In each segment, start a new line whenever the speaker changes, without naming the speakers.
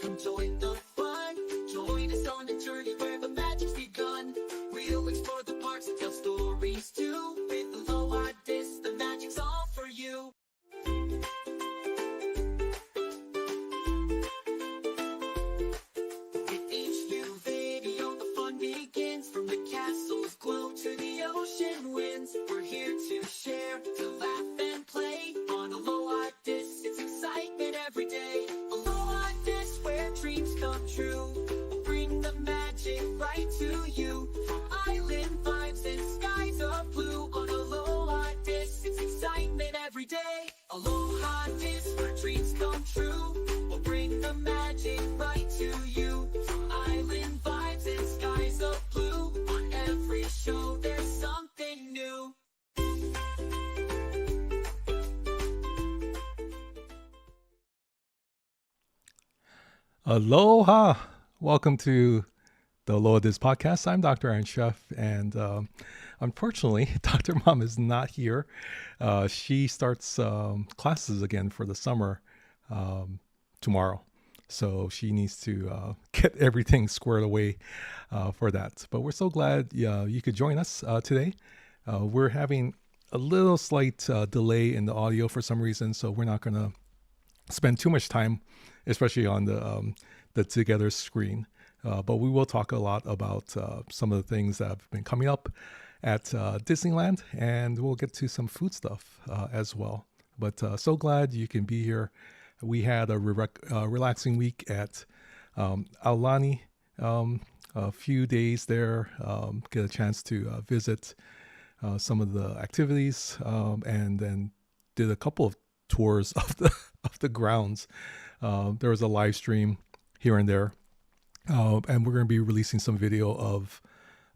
Come join the fun. Join us on a journey where the magic's begun. We'll explore the parks and tell stories too. With Aloha DIS, the magic's all for you. With each new video, the fun begins. From the castle's glow to the ocean winds. We're here to share, to laugh and play. On Aloha DIS, it's excitement every day. Aloha DIS, where dreams come true. We'll bring the magic right to you. From island vibes and skies of blue. On Aloha DIS, it's excitement every day. Aloha DIS, where dreams come true. We'll bring the magic right to you. From island vibes and skies of blue. On every show, there's something new.
Aloha! Welcome to the Aloha DIS podcast. I'm Dr. Aaron Chef, and unfortunately, Dr. Mom is not here. She starts classes again for the summer tomorrow, so she needs to get everything squared away for that. But we're so glad you could join us today. We're having a little slight delay in the audio for some reason, so we're not going to spend too much time, especially on the Together screen. But we will talk a lot about some of the things that have been coming up at Disneyland, and we'll get to some food stuff as well. But so glad you can be here. We had a relaxing week at Aulani, a few days there, get a chance to visit some of the activities, and then did a couple of tours of the grounds. There was a live stream here and there, and we're going to be releasing some video of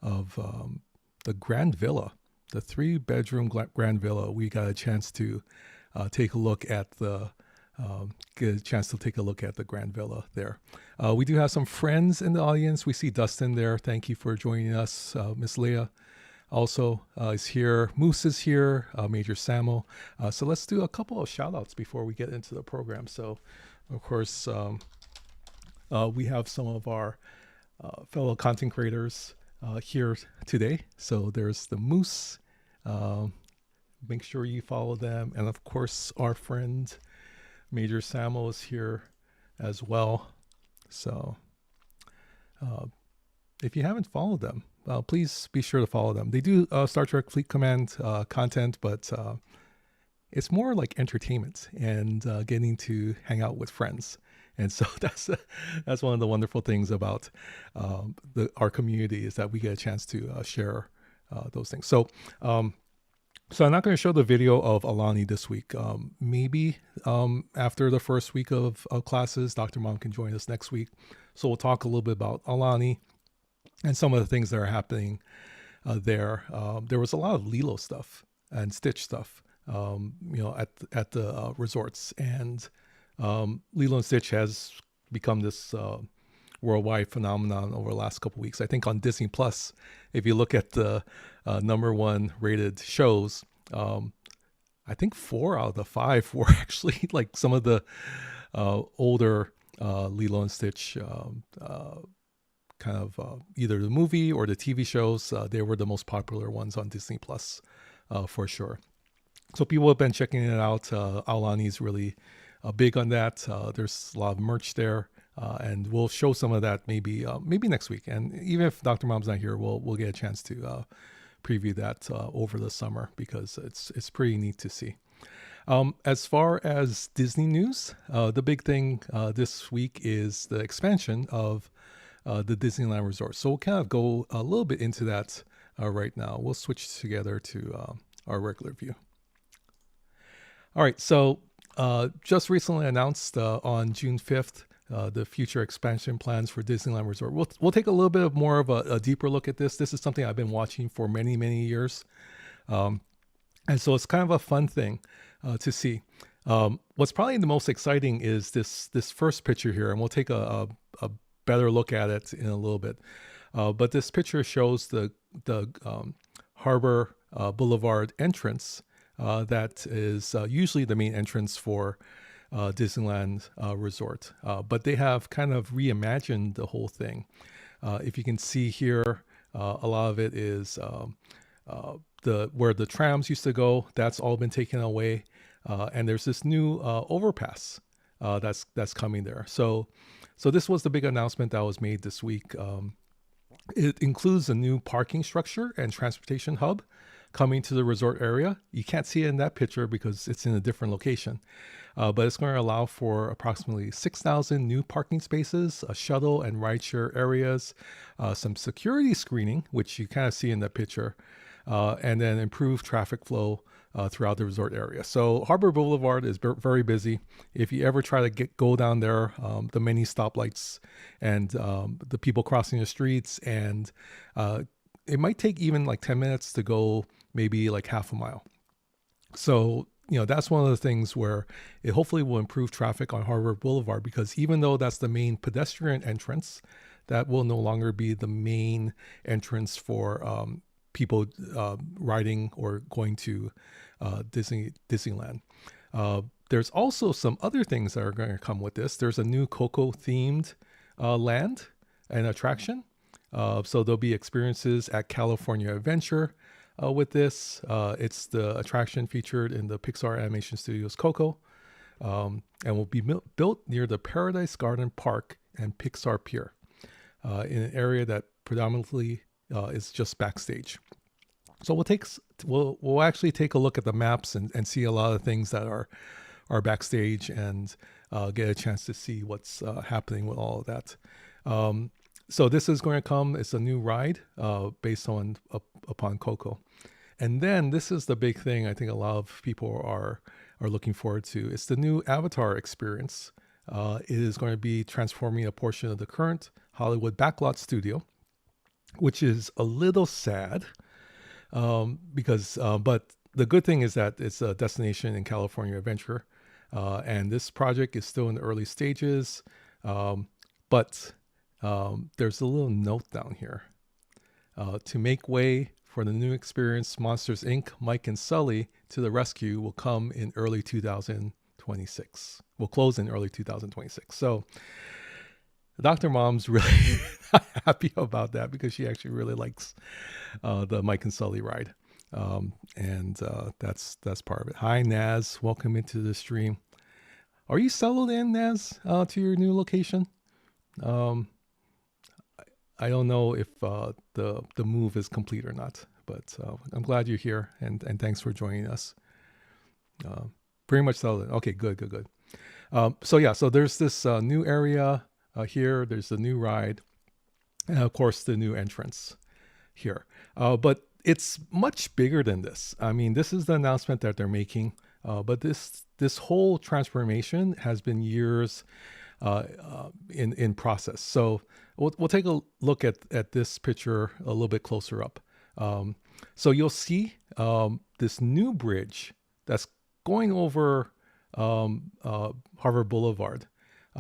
the Grand Villa, the 3-bedroom Grand Villa. We got a chance to take a look at the Grand Villa there. We do have some friends in the audience. We see Dustin there. Thank you for joining us. Miss Leah also is here. Moose is here. Major Samo. So let's do a couple of shout outs before we get into the program. So, of course, we have some of our fellow content creators here today. So there's the Moose. Make sure you follow them. And of course, our friend Major Samo is here as well. So if you haven't followed them, please be sure to follow them. They do Star Trek Fleet Command content, but it's more like entertainment and getting to hang out with friends. And so that's one of the wonderful things about our community, is that we get a chance to share those things. So I'm not going to show the video of Aulani this week. Maybe after the first week of classes, Dr. Mom can join us next week. So we'll talk a little bit about Aulani and some of the things that are happening there. There was a lot of Lilo stuff and Stitch stuff, at the resorts. And Lilo and Stitch has become this worldwide phenomenon over the last couple of weeks. I think on Disney Plus, if you look at the number 1 rated shows, I think 4 out of the 5 were actually like some of the older Lilo and Stitch kind of either the movie or the TV shows. They were the most popular ones on Disney Plus for sure. So people have been checking it out. Aulani is really big on that. There's a lot of merch there, and we'll show some of that maybe next week. And even if Dr. Mom's not here, we'll get a chance to preview that over the summer, because it's pretty neat to see. As far as Disney news, the big thing this week is the expansion of the Disneyland Resort. So we'll kind of go a little bit into that right now. We'll switch together to our regular view. All right, so just recently announced on June 5th, the future expansion plans for Disneyland Resort. We'll take a little bit more of a deeper look at this. This is something I've been watching for many, many years. And so it's kind of a fun thing to see. What's probably the most exciting is this first picture here, and we'll take a better look at it in a little bit. But this picture shows the Harbor Boulevard entrance. That is usually the main entrance for Disneyland Resort. But they have kind of reimagined the whole thing. If you can see here, a lot of it is the where the trams used to go. That's all been taken away, and there's this new overpass that's coming there. So this was the big announcement that was made this week. It includes a new parking structure and transportation hub coming to the resort area. You can't see it in that picture because it's in a different location, but it's going to allow for approximately 6,000 new parking spaces, a shuttle and rideshare areas, some security screening, which you kind of see in that picture, and then improved traffic flow throughout the resort area. So Harbor Boulevard is very busy. If you ever try to go down there, the many stoplights and the people crossing the streets, and it might take even like 10 minutes to go maybe like half a mile. So, that's one of the things where it hopefully will improve traffic on Harbor Boulevard, because even though that's the main pedestrian entrance, that will no longer be the main entrance for people riding or going to Disneyland. There's also some other things that are going to come with this. There's a new Coco themed land and attraction. So there'll be experiences at California Adventure with this. It's the attraction featured in the Pixar Animation Studios Coco, and will be built near the Paradise Garden Park and Pixar Pier in an area that predominantly is just backstage. So we'll actually take a look at the maps and see a lot of things that are backstage, and get a chance to see what's happening with all of that. So this is going to come. It's a new ride based upon Coco. And then this is the big thing I think a lot of people are looking forward to. It's the new Avatar experience. It is going to be transforming a portion of the current Hollywood backlot studio, which is a little sad because but the good thing is that it's a destination in California Adventure, and this project is still in the early stages, but there's a little note down here. To make way for the new experience, Monsters Inc. Mike and Sully to the Rescue will come in early 2026. Will close in early 2026. So Dr. Mom's really not happy about that, because she actually really likes the Mike and Sully ride. And that's part of it. Hi, Naz. Welcome into the stream. Are you settled in, Naz, to your new location? I don't know if the move is complete or not, but I'm glad you're here, and thanks for joining us. Pretty much settled. Okay, good. So there's this new area here. There's the new ride, and of course the new entrance here. But it's much bigger than this. I mean, this is the announcement that they're making, but this whole transformation has been years in process. So we'll take a look at this picture a little bit closer up. So you'll see this new bridge that's going over Harbor Boulevard.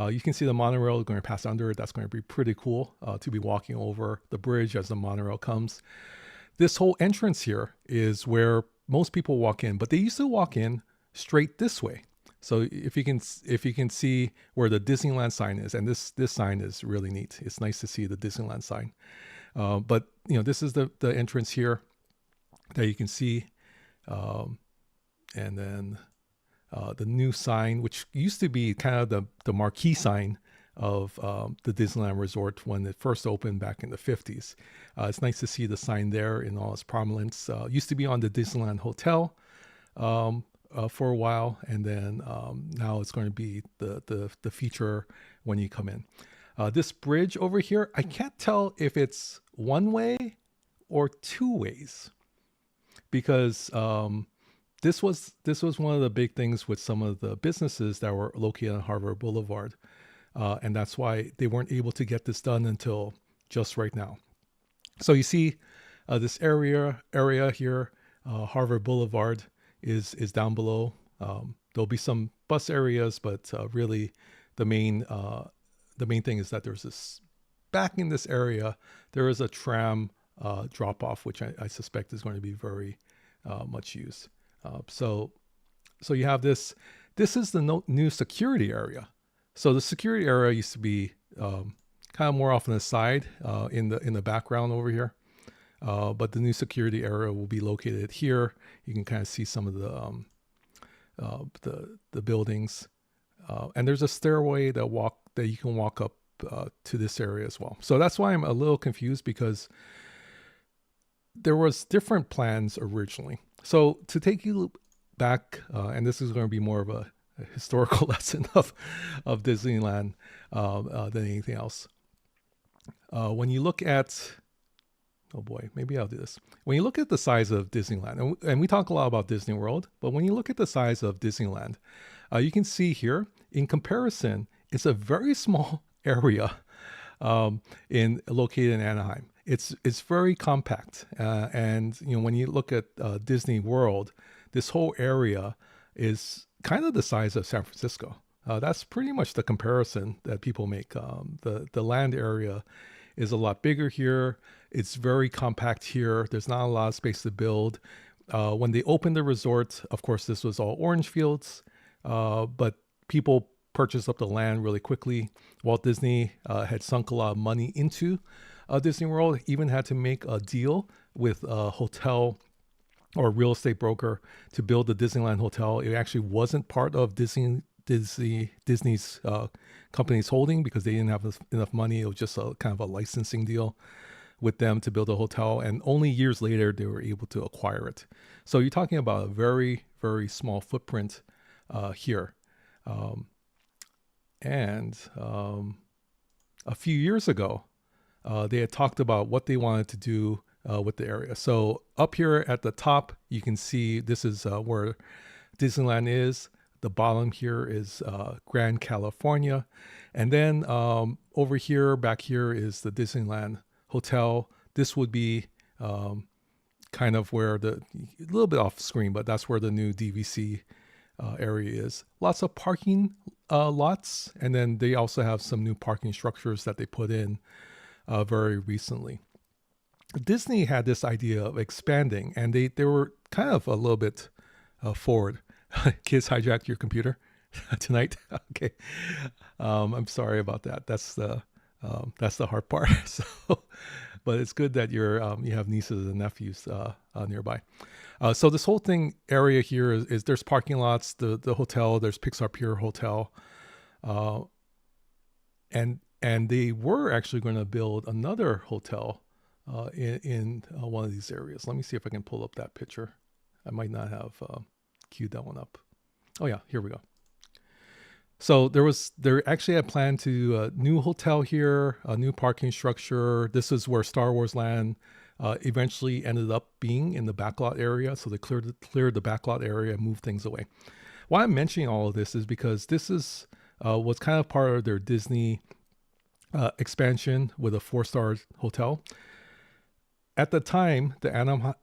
You can see the monorail going to pass under it. That's going to be pretty cool to be walking over the bridge as the monorail comes. This whole entrance here is where most people walk in, but they used to walk in straight this way. So if you can see where the Disneyland sign is, and this sign is really neat. It's nice to see the Disneyland sign. But this is the entrance here that you can see, and then the new sign, which used to be kind of the marquee sign of the Disneyland Resort when it first opened back in the 50s. It's nice to see the sign there in all its prominence. Used to be on the Disneyland Hotel for a while, and then now it's going to be the feature when you come in. This bridge over here, I can't tell if it's one way or two ways, because this was one of the big things with some of the businesses that were located on Harbor Boulevard, and that's why they weren't able to get this done until just right now. So you see this area here, Harbor Boulevard is down below. There'll be some bus areas, but really the main thing is that there's this, back in this area, there is a tram drop off, which I suspect is going to be very much used. So you have this This is the new security area. So the security area used to be kind of more off on the side in the background over here. But the new security area will be located here. You can kind of see some of the buildings, and there's a stairway that you can walk up to this area as well. So that's why I'm a little confused, because there was different plans originally. So to take you back, and this is going to be more of a historical lesson of Disneyland than anything else. When you look at, oh boy, maybe I'll do this. When you look at the size of Disneyland, and we talk a lot about Disney World, but when you look at the size of Disneyland, you can see here, in comparison, it's a very small area located in Anaheim. It's very compact, and when you look at Disney World, this whole area is kind of the size of San Francisco. That's pretty much the comparison that people make. The land area is a lot bigger here. It's very compact here. There's not a lot of space to build. When they opened the resort, of course, this was all orange fields, but people purchased up the land really quickly. Walt Disney had sunk a lot of money into Disney World, even had to make a deal with a hotel or a real estate broker to build the Disneyland Hotel. It actually wasn't part of Disney's company's holding, because they didn't have enough money. It was just a kind of a licensing deal with them to build a hotel, and only years later they were able to acquire it. So you're talking about a very, very small footprint here. And a few years ago, they had talked about what they wanted to do with the area. So up here at the top, you can see this is where Disneyland is. The bottom here is Grand California. And then over here, back here is the Disneyland Hotel. This would be kind of where a little bit off screen, but that's where the new DVC area is. Lots of parking lots. And then they also have some new parking structures that they put in very recently. Disney had this idea of expanding, and they were kind of a little bit forward. Kids hijacked your computer tonight. Okay, I'm sorry about that. That's the hard part. So, but it's good that you have nieces and nephews nearby. So this whole area here is there's parking lots, the hotel, there's Pixar Pier Hotel, and they were actually going to build another hotel in one of these areas. Let me see if I can pull up that picture. I might not have queued that one up. Oh yeah, here we go. So there actually had planned to do a new hotel here, a new parking structure. This is where Star Wars Land eventually ended up being, in the backlot area. So they cleared the backlot area and moved things away. Why I'm mentioning all of this is because this is was kind of part of their Disney expansion with a 4-star hotel. At the time, the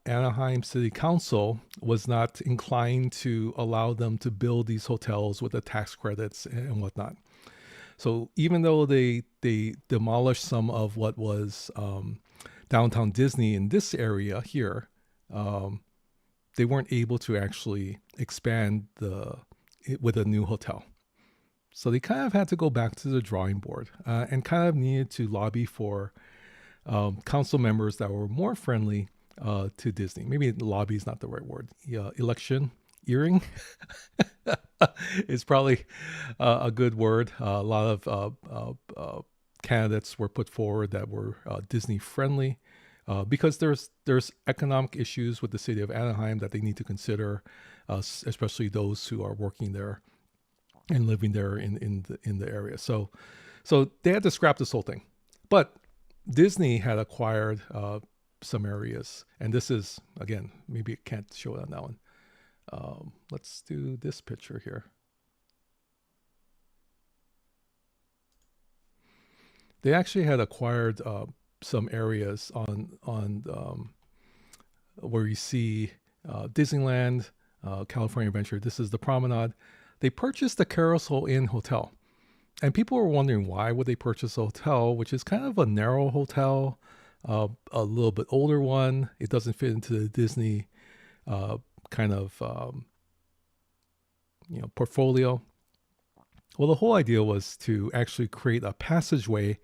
Anaheim City Council was not inclined to allow them to build these hotels with the tax credits and whatnot. So even though they demolished some of what was downtown Disney in this area here, they weren't able to actually expand with a new hotel. So they kind of had to go back to the drawing board and kind of needed to lobby for council members that were more friendly to Disney. Maybe lobby is not the right word. Electioneering is probably a good word. A lot of candidates were put forward that were Disney friendly because there's economic issues with the city of Anaheim that they need to consider, especially those who are working there and living there in the area. So they had to scrap this whole thing, but Disney had acquired some areas, and this is, again, maybe I can't show it on that one. Let's do this picture here. They actually had acquired some areas on where you see Disneyland, California Adventure. This is the Promenade. They purchased the Carousel Inn Hotel. And people were wondering why would they purchase a hotel, which is kind of a narrow hotel, a little bit older one. It doesn't fit into the Disney kind of portfolio. Well, the whole idea was to actually create a passageway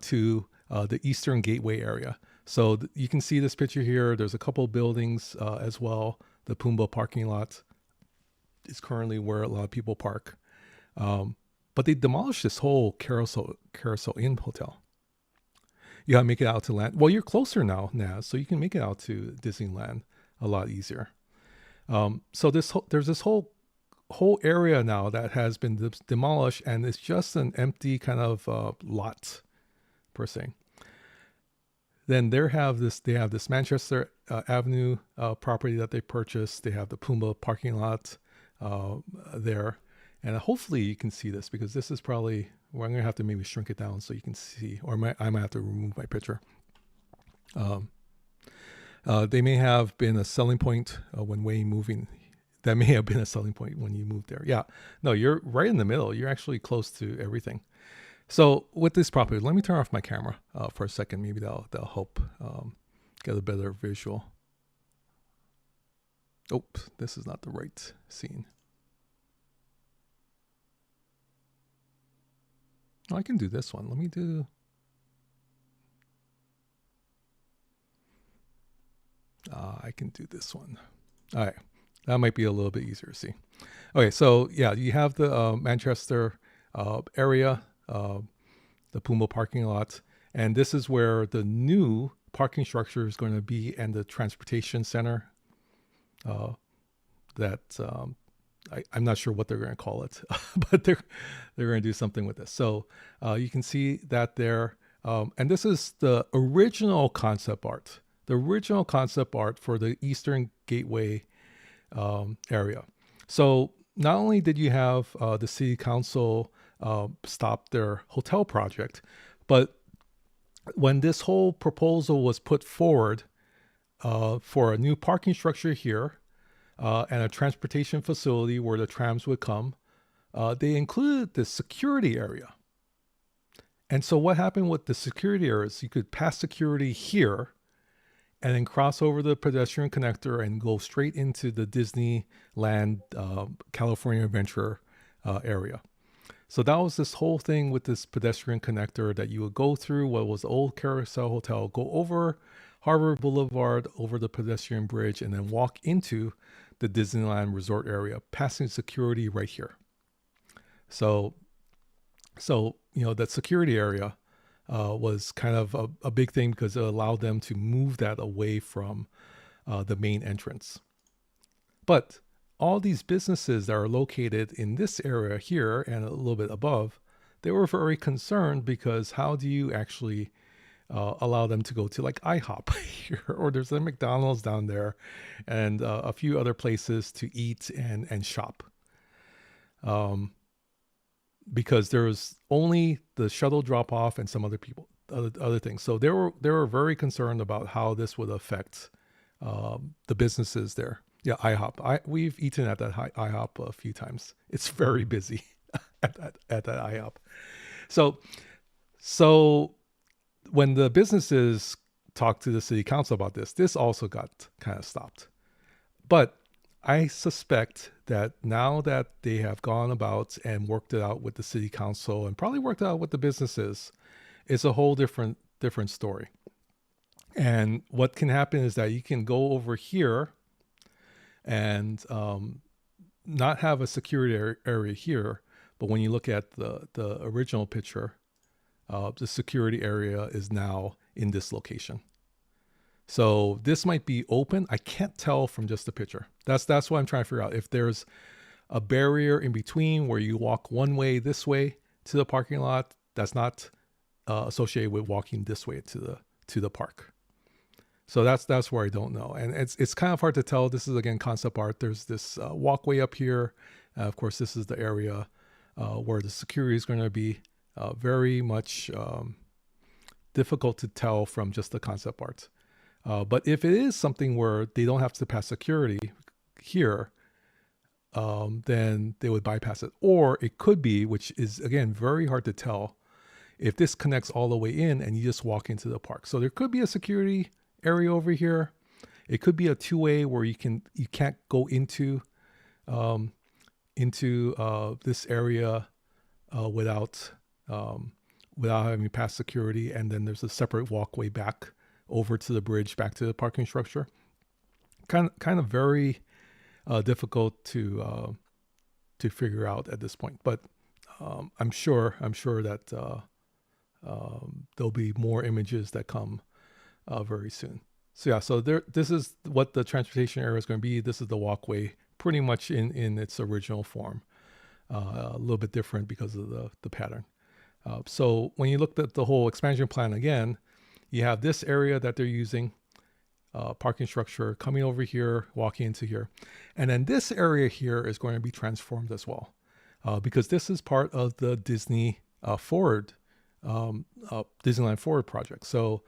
to the Eastern Gateway area. So you can see this picture here. There's a couple buildings as well. The Pumbaa parking lot is currently where a lot of people park. But they demolished this whole Carousel Inn hotel. You gotta make it out to land. Well, you're closer now, Naz, so you can make it out to Disneyland a lot easier. So there's this whole area now that has been demolished, and it's just an empty kind of lot per se. Then they have this Manchester Avenue property that they purchased. They have the Pumbaa parking lot there, and hopefully you can see this, because this is probably, well, I'm gonna have to maybe shrink it down so you can see, or I might have to remove my picture. They may have been a selling point when Wayne moving. That may have been a selling point when you moved there. Yeah, no, you're right in the middle. You're actually close to everything. So with this property, let me turn off my camera for a second. Maybe that'll help get a better visual. Oops, this is not the right scene. Oh, I can do this one. Let me do. I can do this one. All right. That might be a little bit easier to see. Okay, so yeah, you have the Manchester area, the Pumbaa parking lot, and this is where the new parking structure is going to be, and the transportation center. I'm not sure what they're going to call it, but they're going to do something with this. So you can see that there, and this is the original concept art. The original concept art for the Eastern Gateway area. So not only did you have the city council stop their hotel project, but when this whole proposal was put forward for a new parking structure here and a transportation facility where the trams would come, they included the security area. And so what happened with the security area is you could pass security here and then cross over the pedestrian connector and go straight into the Disneyland California Adventure area. So that was this whole thing with this pedestrian connector, that you would go through what was the old Carousel Hotel, go over Harvard Boulevard, over the pedestrian bridge, and then walk into the Disneyland Resort area, passing security right here. So that security area was kind of a big thing, because it allowed them to move that away from the main entrance. But all these businesses that are located in this area here and a little bit above, they were very concerned, because how do you actually allow them to go to like IHOP here, or there's a McDonald's down there, and a few other places to eat and shop. Because there was only the shuttle drop off and some other things. So they were very concerned about how this would affect the businesses there. Yeah, IHOP. We've eaten at that IHOP a few times. It's very busy at that IHOP. So when the businesses talked to the city council about this also got kind of stopped. But I suspect that now that they have gone about and worked it out with the city council, and probably worked it out with the businesses, it's a whole different story. And what can happen is that you can go over here and not have a security area here, but when you look at the original picture, the security area is now in this location. So this might be open. I can't tell from just the picture. That's what I'm trying to figure out. If there's a barrier in between where you walk one way this way to the parking lot, that's not associated with walking this way to the park. So that's where I don't know. And it's kind of hard to tell. This is, again, concept art. There's this walkway up here. Of course, this is the area where the security is going to be. Very much difficult to tell from just the concept art. But if it is something where they don't have to pass security here, then they would bypass it. Or it could be, which is, again, very hard to tell, if this connects all the way in and you just walk into the park. So there could be a security area over here. It could be a two-way where you can't go into into this area without having to pass security, and then there's a separate walkway back over to the bridge, back to the parking structure. Kind of very difficult to figure out at this point, but I'm sure that there'll be more images that come very soon. So yeah, so this is what the transportation area is going to be. This is the walkway, pretty much in its original form. A little bit different because of the pattern. So when you looked at the whole expansion plan again, you have this area that they're using, parking structure coming over here, walking into here. And then this area here is going to be transformed as well, because this is part of the Disneyland Forward project. So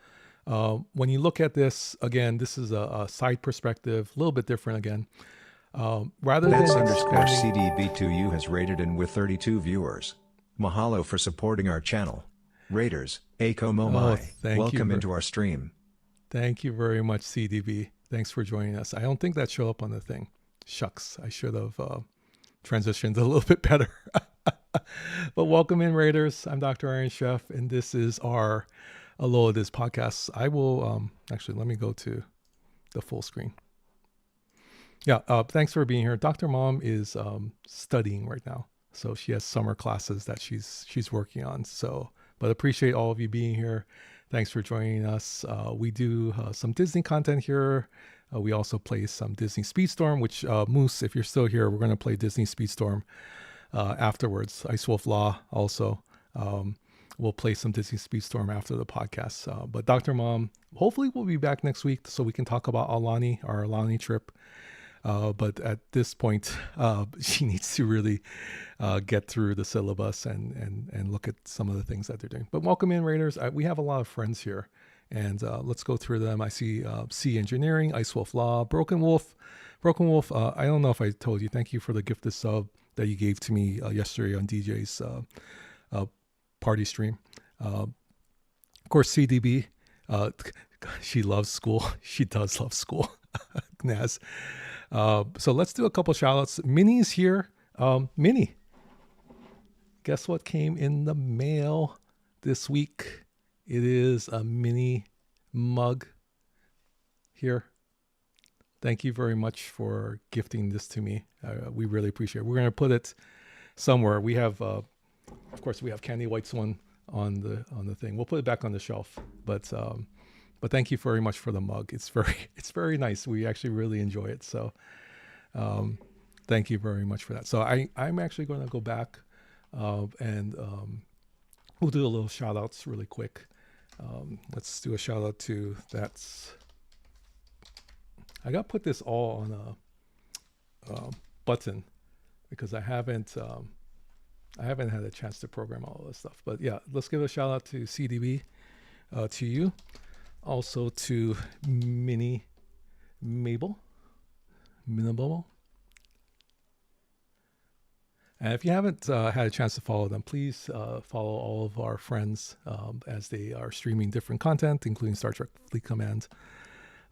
when you look at this, again, this is a side perspective, a little bit different again. Rather
That's
than
_CDB2U has rated and with 32 viewers. Mahalo for supporting our channel. Raiders, Ako Momai, welcome into our stream.
Thank you very much, CDB. Thanks for joining us. I don't think that showed up on the thing. Shucks, I should have transitioned a little bit better. But welcome in, Raiders. I'm Dr. Iron Chef, and this is our Aloha DIS podcast. I will actually, let me go to the full screen. Yeah, thanks for being here. Dr. Mom is studying right now, so she has summer classes that she's working on. So, but appreciate all of you being here. Thanks for joining us. We do some Disney content here. We also play some Disney Speedstorm, which Moose, if you're still here, we're going to play Disney Speedstorm afterwards. Ice Wolf Law also. We'll play some Disney Speedstorm after the podcast. But Dr. Mom, hopefully we'll be back next week so we can talk about our Alani trip. But at this point, she needs to really get through the syllabus and look at some of the things that they're doing. But welcome in, Raiders. We have a lot of friends here, and let's go through them. I see C Engineering, Ice Wolf Law, Broken Wolf. I don't know if I told you. Thank you for the gifted sub that you gave to me yesterday on DJ's party stream. Of course, CDB. She loves school. She does love school. Naz. So let's do a couple shout outs. Minnie's here. Minnie, guess what came in the mail this week? It is a mini mug here. Thank you very much for gifting this to me. We really appreciate it. We're going to put it somewhere. We have, of course, we have Candy White's one on the thing. We'll put it back on the shelf, but thank you very much for the mug. It's very nice. We actually really enjoy it. So thank you very much for that. So I'm actually going to go back and we'll do a little shout outs really quick. Let's do a shout out to I got to put this all on a button because I haven't had a chance to program all of this stuff. But yeah, let's give a shout out to CDB, to you. Also to Minnie Mabel. And if you haven't had a chance to follow them, please follow all of our friends as they are streaming different content, including Star Trek Fleet Command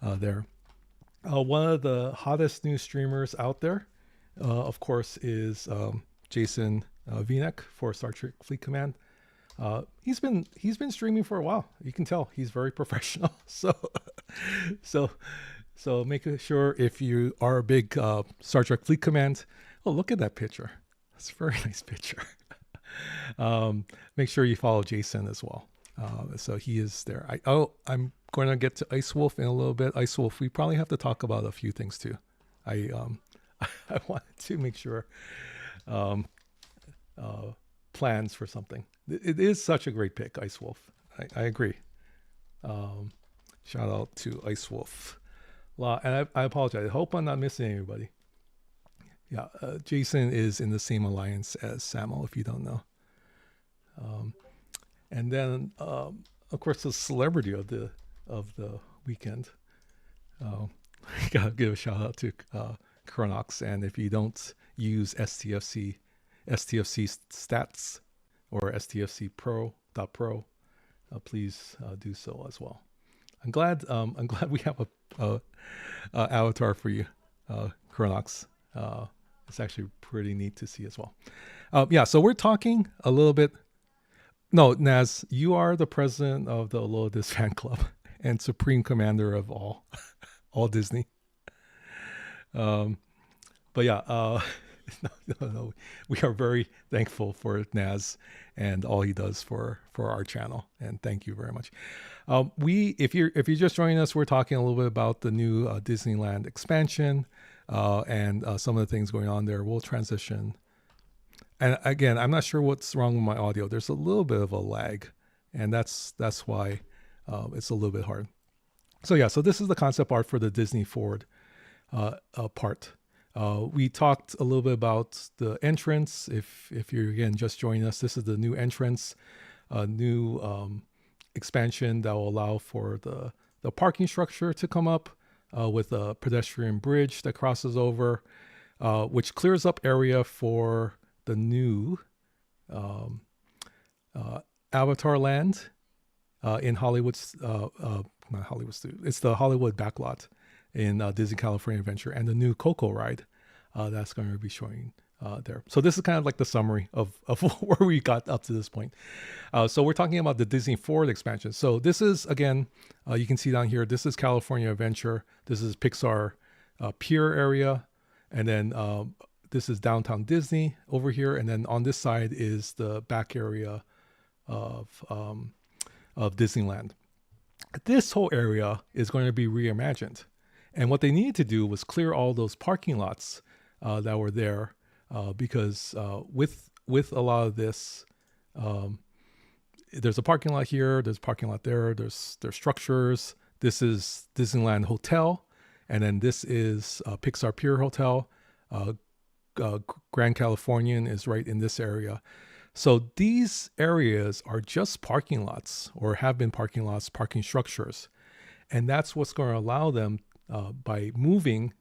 there. One of the hottest new streamers out there, of course, is Jason Vinek for Star Trek Fleet Command. He's been streaming for a while. You can tell he's very professional. So make sure if you are a big Star Trek Fleet Command. Oh, look at that picture. That's a very nice picture. Make sure you follow Jason as well. So he is there. I'm going to get to Ice Wolf in a little bit. Ice Wolf, we probably have to talk about a few things too. I wanted to make sure plans for something. It is such a great pick, Ice Wolf. I agree. Shout out to Ice Wolf. And I apologize. I hope I'm not missing anybody. Yeah, Jason is in the same alliance as Samo, if you don't know. And then, of course, the celebrity of the weekend. Gotta give a shout out to Chronox. And if you don't use STFC stats or STFC Pro, please do so as well. I'm glad we have a avatar for you, Chronox. It's actually pretty neat to see as well. Yeah, so we're talking a little bit. No, Naz, you are the president of the Aloha DIS fan club and supreme commander of all Disney. But yeah, no, we are very thankful for Naz and all he does for our channel, and thank you very much. If you're just joining us, we're talking a little bit about the new Disneyland expansion and some of the things going on there. We'll transition. And again, I'm not sure what's wrong with my audio. There's a little bit of a lag, and that's why it's a little bit hard. So yeah, so this is the concept art for the DisneyForward part. We talked a little bit about the entrance. If you're again just joining us, this is the new entrance, new expansion that will allow for the parking structure to come up with a pedestrian bridge that crosses over, which clears up area for the new Avatar Land in Hollywood's not Hollywood Studios. It's the Hollywood backlot in Disney California Adventure, and the new Coco ride that's going to be showing there. So this is kind of like the summary of where we got up to this point. So we're talking about the DisneyForward expansion. So this is, again, you can see down here, this is California Adventure. This is Pixar Pier area. And then this is Downtown Disney over here. And then on this side is the back area of Disneyland. This whole area is going to be reimagined. And what they needed to do was clear all those parking lots that were there because with a lot of this, there's a parking lot here, there's a parking lot there, there's structures. This is Disneyland Hotel, and then this is Pixar Pier Hotel. Grand Californian is right in this area. So these areas are just parking lots, or have been parking lots, parking structures. And that's what's going to allow them, by moving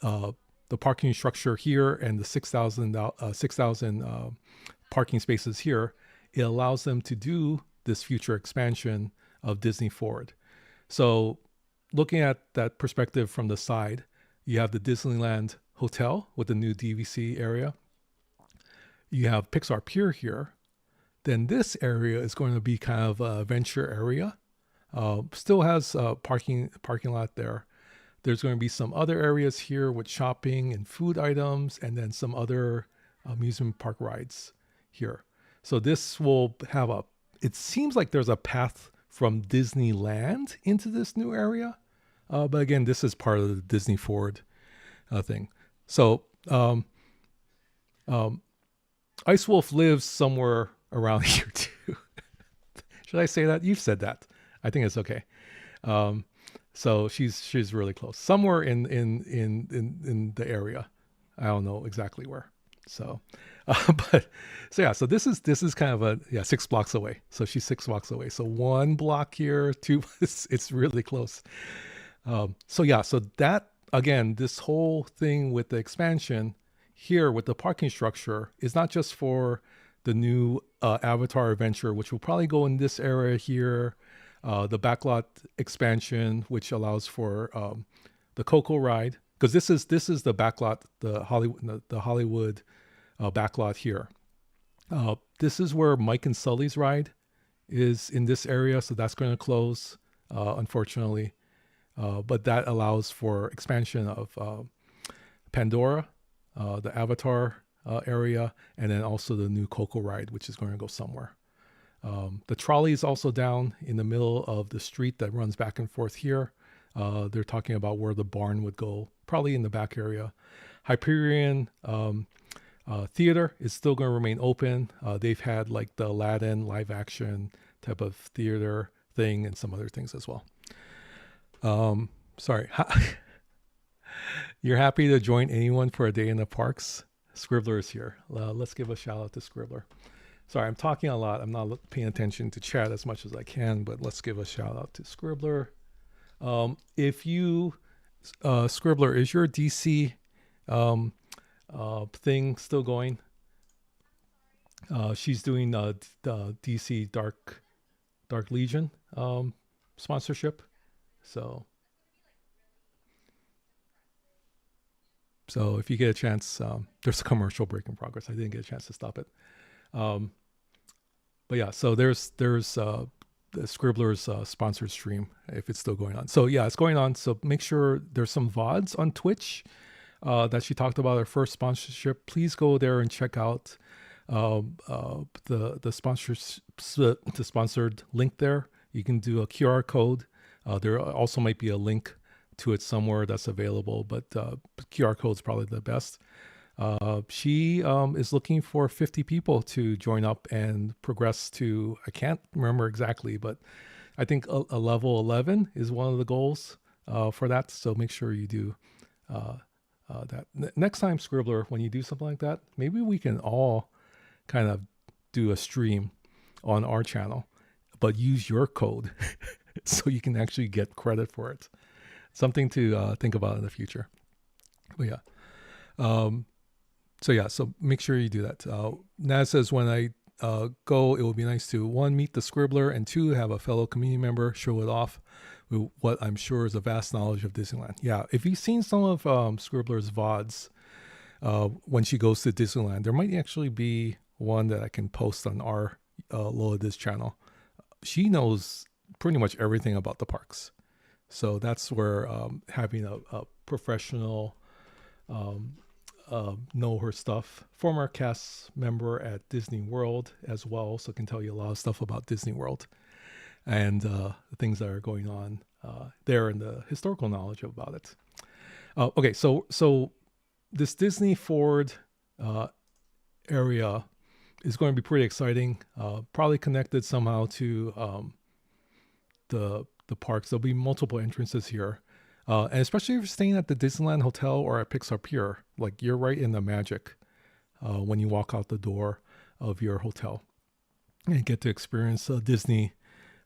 the parking structure here and the 6,000 parking spaces here, it allows them to do this future expansion of DisneyForward. So looking at that perspective from the side, you have the Disneyland Hotel with the new DVC area. You have Pixar Pier here. Then this area is going to be kind of a venture area. Still has a parking lot there. There's going to be some other areas here with shopping and food items, and then some other amusement park rides here. So this will have it seems like there's a path from Disneyland into this new area. But again, this is part of the DisneyForward thing. So Ice Wolf lives somewhere around here too. Should I say that? You've said that. I think it's okay. So she's really close, somewhere in the area. I don't know exactly where. So, so this is kind of 6 blocks away. So she's 6 blocks away. So 1 block here, 2. It's really close. So that, again, this whole thing with the expansion here with the parking structure is not just for the new Avatar Adventure, which will probably go in this area here. The backlot expansion, which allows for the Coco ride, because this is the backlot, the Hollywood backlot here. This is where Mike and Sully's ride is in this area, so that's going to close, unfortunately. But that allows for expansion of Pandora, the Avatar area, and then also the new Coco ride, which is going to go somewhere. The trolley is also down in the middle of the street that runs back and forth here. They're talking about where the barn would go, probably in the back area. Hyperion Theater is still going to remain open. They've had like the Aladdin live action type of theater thing and some other things as well. Sorry. You're happy to join anyone for a day in the parks? Scribbler is here. Let's give a shout out to Scribbler. Sorry, I'm talking a lot. I'm not paying attention to chat as much as I can, but let's give a shout out to Scribbler. If you, Scribbler, is your DC thing still going? She's doing the DC Dark Legion sponsorship. So So if you get a chance, there's a commercial break in progress. I didn't get a chance to stop it. But yeah, so there's the Scribbler's sponsored stream if it's still going on. So yeah, it's going on. So make sure there's some VODs on Twitch that she talked about her first sponsorship. Please go there and check out the sponsored link there. You can do a QR code. There also might be a link to it somewhere that's available, but QR code is probably the best. She is looking for 50 people to join up and progress to, I can't remember exactly, but I think a level 11 is one of the goals for that. So make sure you do that. Next time, Scribbler, when you do something like that, maybe we can all kind of do a stream on our channel, but use your code so you can actually get credit for it. Something to think about in the future. But yeah. So make sure you do that. Naz says, when I go, it will be nice to, 1, meet the Scribbler, and 2, have a fellow community member show it off with what I'm sure is a vast knowledge of Disneyland. Yeah, if you've seen some of Scribbler's VODs when she goes to Disneyland, there might actually be one that I can post on our Aloha DIS channel. She knows pretty much everything about the parks. So that's where having a professional know her stuff, former cast member at Disney World as well, so can tell you a lot of stuff about Disney World and the things that are going on there and the historical knowledge about it. Okay, so this Disney Forward area is going to be pretty exciting, probably connected somehow to the parks. There'll be multiple entrances here. And especially if you're staying at the Disneyland Hotel or at Pixar Pier, like you're right in the magic when you walk out the door of your hotel and get to experience Disney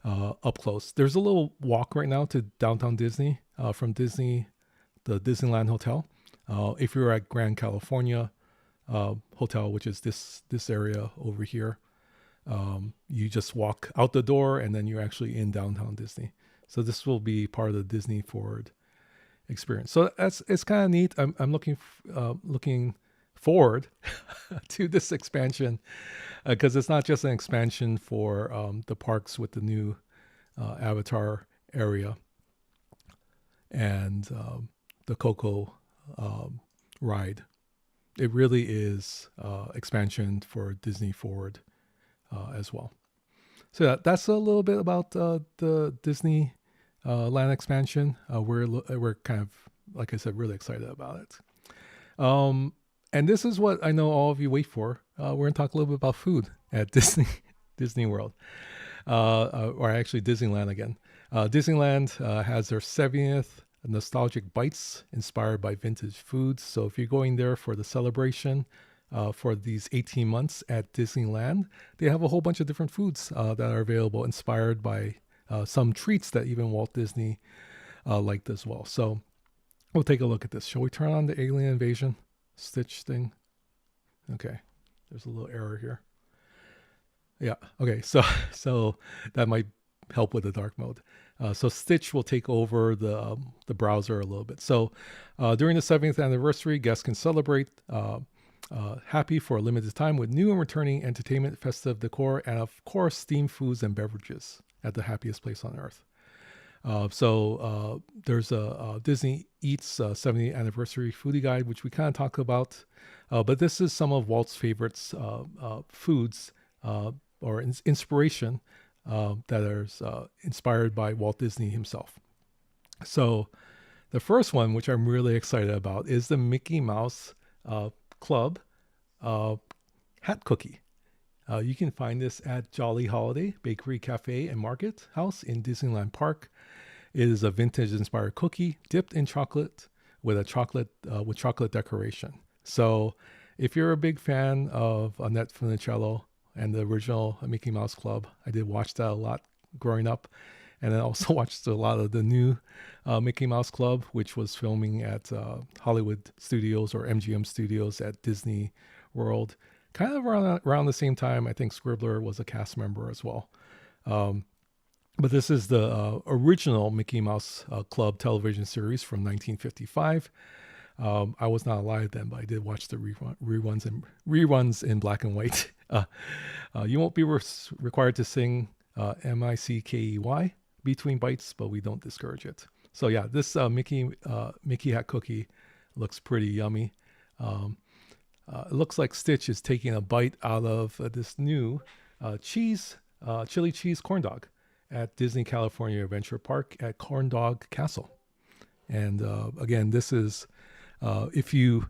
up close. There's a little walk right now to downtown Disney from the Disneyland Hotel. If you're at Grand California Hotel, which is this area over here, you just walk out the door and then you're actually in downtown Disney. So this will be part of the Disney Forward experience. So it's kind of neat. I'm looking forward to this expansion because it's not just an expansion for the parks with the new Avatar area and the Coco ride. It really is expansion for Disney Forward as well. So that's a little bit about the Disney land expansion. We're kind of, like I said, really excited about it. And this is what I know all of you wait for. We're going to talk a little bit about food at Disney World, or actually Disneyland again. Disneyland has their 70th nostalgic bites inspired by vintage foods. So if you're going there for the celebration for these 18 months at Disneyland, they have a whole bunch of different foods that are available, inspired by some treats that even Walt Disney liked as well. So we'll take a look at this. Shall we turn on the alien invasion Stitch thing? Okay, there's a little error here. Yeah, okay, so that might help with the dark mode. So Stitch will take over the browser a little bit. So during the 70th anniversary, guests can celebrate happy for a limited time with new and returning entertainment, festive decor, and of course, steamed foods and beverages at the happiest place on earth. So there's a Disney Eats 70th Anniversary Foodie Guide, which we kind of talk about. But this is some of Walt's favorites foods or inspiration that are inspired by Walt Disney himself. So the first one, which I'm really excited about, is the Mickey Mouse Club hat cookie. You can find this at Jolly Holiday Bakery, Cafe, and Market House in Disneyland Park. It is a vintage-inspired cookie dipped in chocolate with chocolate decoration. So, if you're a big fan of Annette Funicello and the original Mickey Mouse Club, I did watch that a lot growing up, and I also watched a lot of the new Mickey Mouse Club, which was filming at Hollywood Studios or MGM Studios at Disney World. Kind of around the same time, I think Scribbler was a cast member as well. But this is the original Mickey Mouse Club television series from 1955. I was not alive then, but I did watch the reruns in black and white. You won't be required to sing MICKEY between bites, but we don't discourage it. So yeah, this Mickey hat cookie looks pretty yummy. It looks like Stitch is taking a bite out of this new chili cheese corn dog at Disney California Adventure Park at Corn Dog Castle. And again, this is if you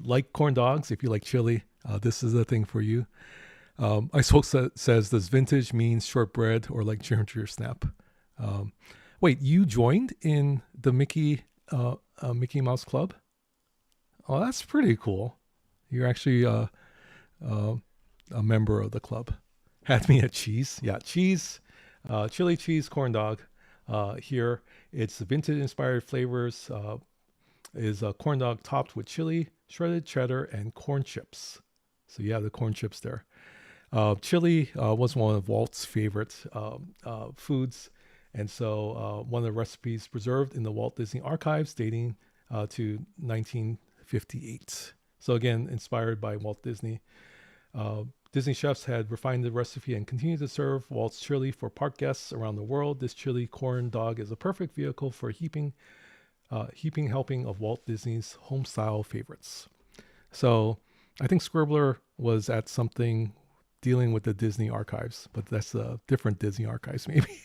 like corn dogs, if you like chili, this is the thing for you. Ice Folk says, does vintage mean shortbread or like ginger snap? Wait, you joined in the Mickey Mouse Club? Oh, that's pretty cool. You're actually a member of the club. Had me at cheese. Yeah, cheese, chili cheese corn dog. Here, it's vintage inspired flavors. Is a corn dog topped with chili, shredded cheddar, and corn chips. So you have the corn chips there. Chili was one of Walt's favorite foods. And so one of the recipes preserved in the Walt Disney Archives dating to 1958. So again, inspired by Walt Disney. Disney chefs had refined the recipe and continued to serve Walt's chili for park guests around the world. This chili corn dog is a perfect vehicle for heaping helping of Walt Disney's home-style favorites. So I think Scribbler was at something dealing with the Disney archives, but that's a different Disney archives maybe.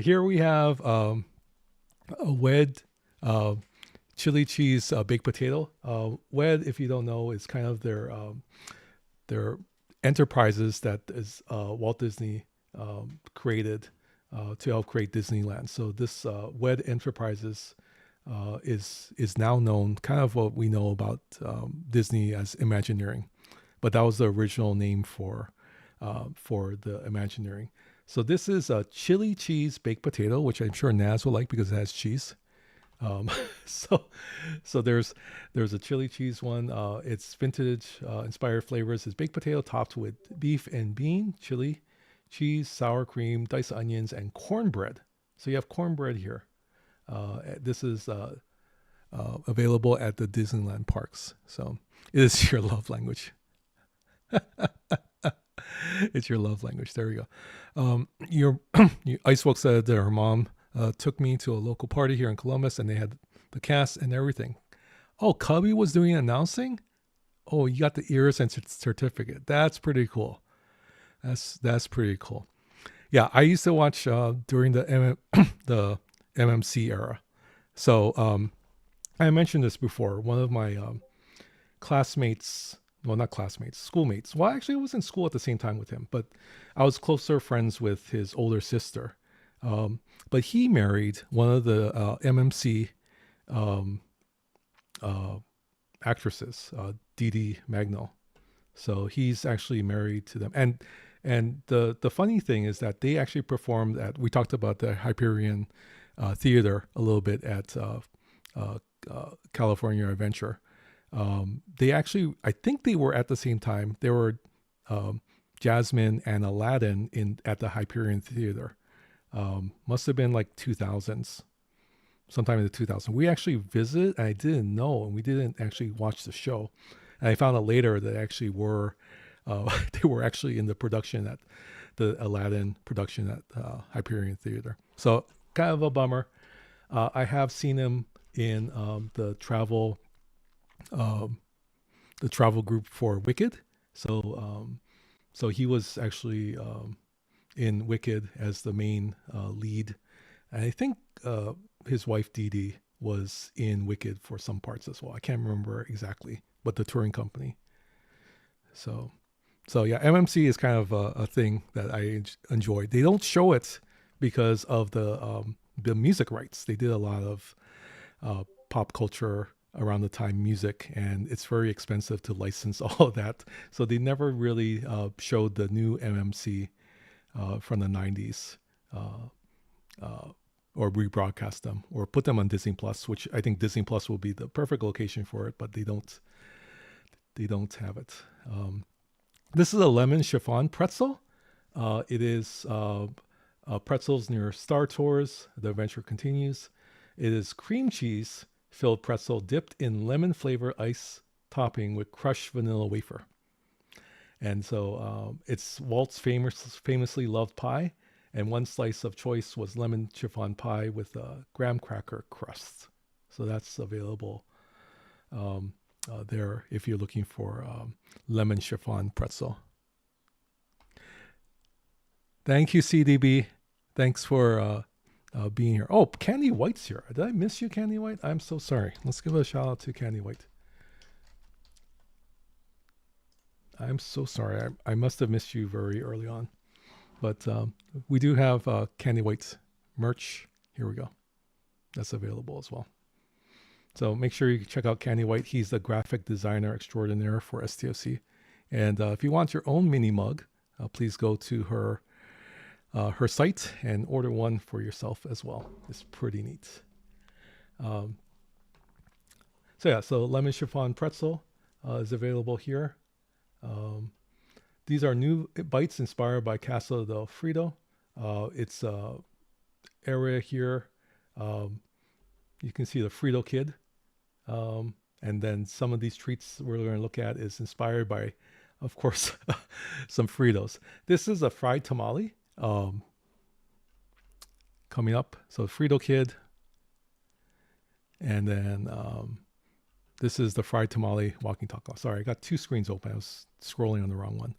Here we have a Wed chili cheese baked potato. Wed, if you don't know, is kind of their enterprises that is Walt Disney created to help create Disneyland. So this Wed Enterprises is now known, kind of what we know about Disney as Imagineering, but that was the original name for the Imagineering. So this is a chili cheese baked potato, which I'm sure Naz will like because it has cheese. So there's a chili cheese one. It's vintage inspired flavors. It's baked potato topped with beef and bean, chili, cheese, sour cream, diced onions, and cornbread. So you have cornbread here. This is available at the Disneyland parks. So it is your love language. It's your love language. There you go. Your Ice Folk said that her mom took me to a local party here in Columbus, and they had the cast and everything. Oh, Cubby was doing announcing. Oh, you got the ears and certificate. That's pretty cool. That's pretty cool. Yeah, I used to watch during the the MMC era. So I mentioned this before. One of my classmates. Well, not classmates, schoolmates. Well, actually, I was in school at the same time with him, but I was closer friends with his older sister. But he married one of the MMC actresses, Dee Dee Magnol. So he's actually married to them. And the funny thing is that they actually performed at, we talked about the Hyperion Theater a little bit at California Adventure. They actually, I think they were at the same time. They were Jasmine and Aladdin at the Hyperion Theater. Must have been like 2000s, sometime in the 2000s. We actually visited, and I didn't know, and we didn't actually watch the show. And I found out later that actually were they were actually in the production at the Aladdin production at Hyperion Theater. So kind of a bummer. I have seen him in the travel group for Wicked. So he was actually in Wicked as the main lead. And I think his wife Dee Dee was in Wicked for some parts as well. I can't remember exactly, but the touring company. So yeah, MMC is kind of a thing that I enjoyed. They don't show it because of the music rights. They did a lot of pop culture around the time music, and it's very expensive to license all of that. So they never really showed the new MMC from the 90s or rebroadcast them or put them on Disney Plus, which I think Disney Plus will be the perfect location for it, but they don't have it. This is a lemon chiffon pretzel. It is pretzels near Star Tours. The adventure continues. It is cream cheese filled pretzel dipped in lemon flavor ice topping with crushed vanilla wafer. And so it's Walt's famously loved pie, and one slice of choice was lemon chiffon pie with a graham cracker crust. So that's available there if you're looking for lemon chiffon pretzel. Thank you, CDB. Thanks for being here. Oh, Candy White's here. Did I miss you, Candy White? I'm so sorry. Let's give a shout out to Candy White. I'm so sorry. I must have missed you very early on. But we do have Candy White's merch. Here we go. That's available as well. So make sure you check out Candy White. He's the graphic designer extraordinaire for STFC. And if you want your own mini mug, please go to her site and order one for yourself as well. It's pretty neat. So lemon chiffon pretzel is available here. These are new bites inspired by Casa del Frito. It's area here. You can see the Frito Kid. And then some of these treats we're going to look at is inspired by, of course, some Fritos. This is a fried tamale coming up. So Frito Kid. And then this is the fried tamale walking taco. Sorry, I got two screens open. I was scrolling on the wrong one.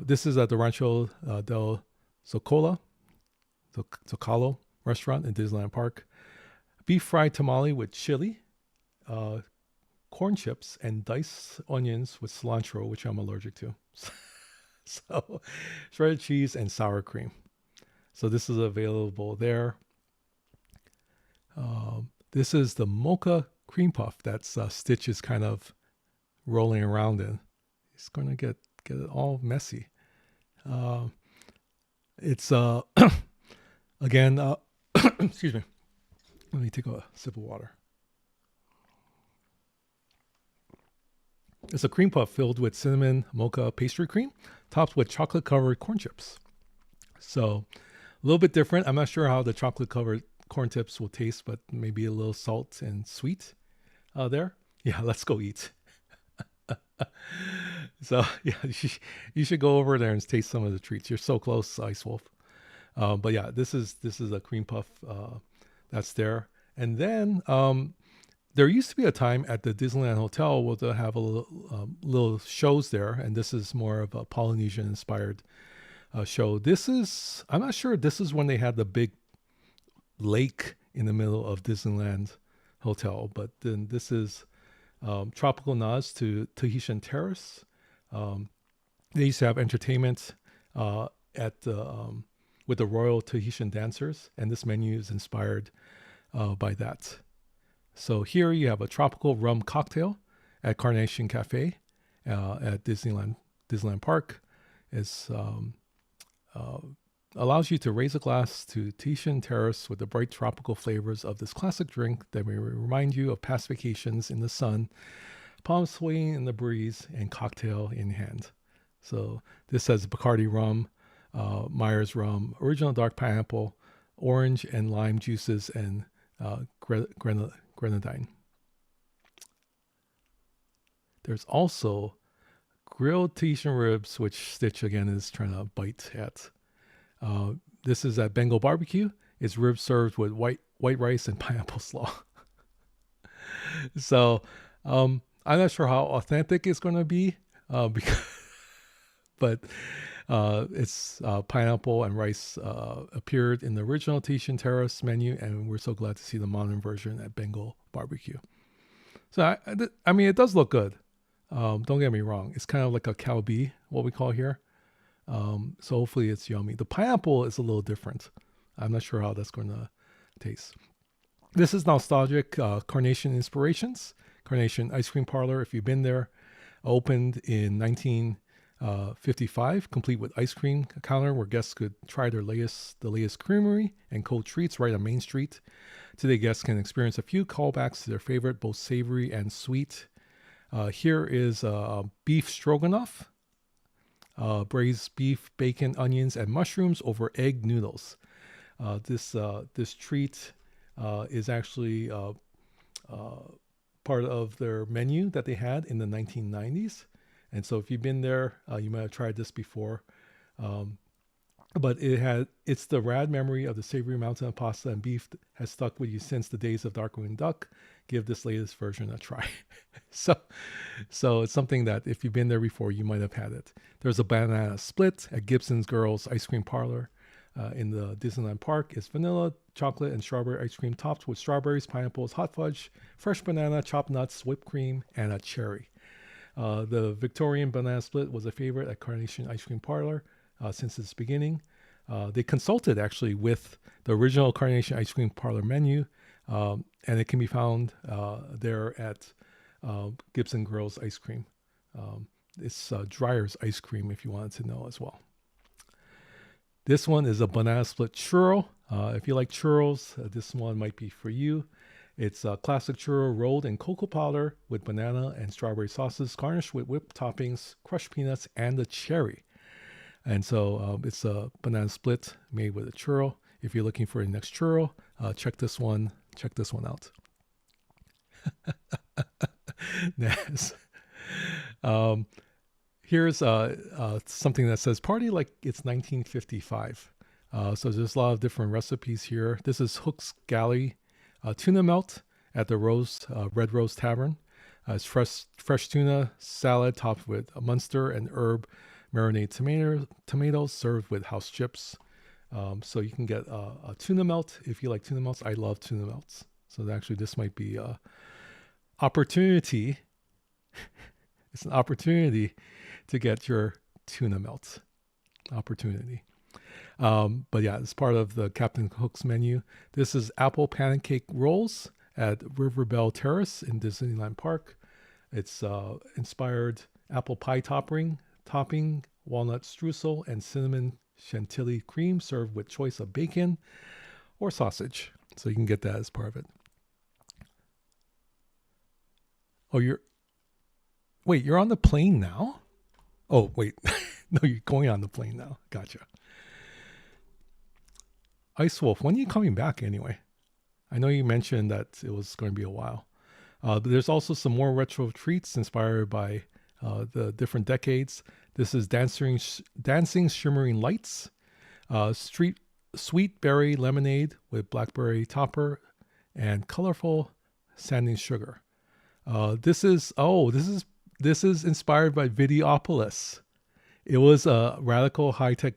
This is at the Rancho del Zocalo restaurant in Disneyland Park. Beef fried tamale with chili, corn chips, and diced onions with cilantro, which I'm allergic to. So shredded cheese and sour cream. So this is available there. This is the mocha cream puff that's Stitch is kind of rolling around in. He's going to get it all messy. It's again, excuse me. Let me take a sip of water. It's a cream puff filled with cinnamon mocha pastry cream, topped with chocolate-covered corn chips. So a little bit different. I'm not sure how the chocolate-covered corn chips will taste, but maybe a little salt and sweet there. Yeah, let's go eat. So yeah, you should go over there and taste some of the treats. You're so close, Ice Wolf. But yeah, this is a cream puff that's there. And then there used to be a time at the Disneyland Hotel where they'll have a little shows there, and this is more of a Polynesian inspired show. I'm not sure. This is when they had the big lake in the middle of Disneyland Hotel, but then this is tropical nods to Tahitian Terrace. They used to have entertainment at with the Royal Tahitian Dancers, and this menu is inspired by that. So here you have a tropical rum cocktail at Carnation Cafe at Disneyland Park. It's allows you to raise a glass to Tahitian Terrace with the bright tropical flavors of this classic drink that may remind you of past vacations in the sun, palms swaying in the breeze, and cocktail in hand. So this has Bacardi rum, Myers rum, original dark pineapple, orange and lime juices, and grenadine. There's also grilled Tahitian ribs, which Stitch again is trying to bite at. This is at Bengal Barbecue. It's ribs served with white rice and pineapple slaw. So I'm not sure how authentic it's going to be, but it's pineapple and rice appeared in the original Tahitian Terrace menu, and we're so glad to see the modern version at Bengal Barbecue. So I mean, it does look good. Don't get me wrong. It's kind of like a kalbi, what we call here. So hopefully it's yummy. The pineapple is a little different. I'm not sure how that's going to taste. This is nostalgic Carnation Inspirations. Carnation Ice Cream Parlor, if you've been there, opened in 1955, complete with ice cream counter where guests could try the latest creamery and cold treats right on Main Street. Today, guests can experience a few callbacks to their favorite, both savory and sweet. Here is beef stroganoff. Braised beef, bacon, onions, and mushrooms over egg noodles. This treat is actually part of their menu that they had in the 1990s. And so if you've been there, you might have tried this before. But it's the rad memory of the savory mountain of pasta and beef that has stuck with you since the days of Darkwing Duck. Give this latest version a try. so it's something that if you've been there before, you might have had it. There's a banana split at Gibson's Girls Ice Cream Parlor in the Disneyland Park. It's vanilla, chocolate, and strawberry ice cream topped with strawberries, pineapples, hot fudge, fresh banana, chopped nuts, whipped cream, and a cherry. The Victorian banana split was a favorite at Carnation Ice Cream Parlor since its beginning. They consulted actually with the original Carnation Ice Cream Parlor menu, and it can be found there at Gibson Girls Ice Cream. It's Dreyer's ice cream if you wanted to know as well. This one is a banana split churro. If you like churros, this one might be for you. It's a classic churro rolled in cocoa powder with banana and strawberry sauces, garnished with whipped toppings, crushed peanuts, and a cherry. And so it's a banana split made with a churro. If you're looking for your next churro, check this one out. Yes. Here's something that says party like it's 1955. So there's a lot of different recipes here. This is Hook's Galley tuna melt at the Red Rose Tavern. It's fresh tuna salad topped with a Munster and herb marinated tomatoes served with house chips. So you can get a tuna melt if you like tuna melts. I love tuna melts. So actually this might be an opportunity. It's an opportunity to get your tuna melt. Opportunity. But yeah, it's part of the Captain Hook's menu. This is apple pancake rolls at River Bell Terrace in Disneyland Park. It's inspired apple pie topping, walnut streusel, and cinnamon chantilly cream served with choice of bacon or sausage. So you can get that as part of it. Oh, you're on the plane now? Oh, wait. No, you're going on the plane now. Gotcha. Ice Wolf, when are you coming back anyway? I know you mentioned that it was going to be a while. But there's also some more retro treats inspired by the different decades. This is Dancing Shimmering Lights, sweet berry lemonade with blackberry topper, and colorful sanding sugar. This is inspired by Videopolis. It was a radical high-tech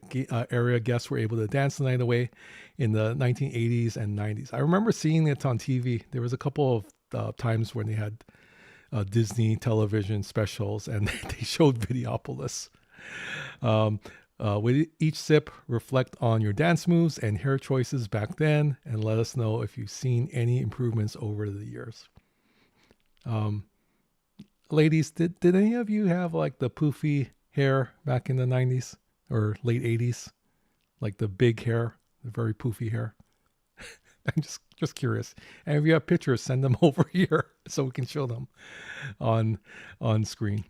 area guests were able to dance the night away in the 1980s and 90s. I remember seeing it on TV. There was a couple of times when they had Disney television specials and they showed Videopolis. With each sip, reflect on your dance moves and hair choices back then and let us know if you've seen any improvements over the years. Ladies, did any of you have like the poofy hair back in the 90s or late 80s? Like the big hair, the very poofy hair? I'm just curious. And if you have pictures, send them over here so we can show them on screen.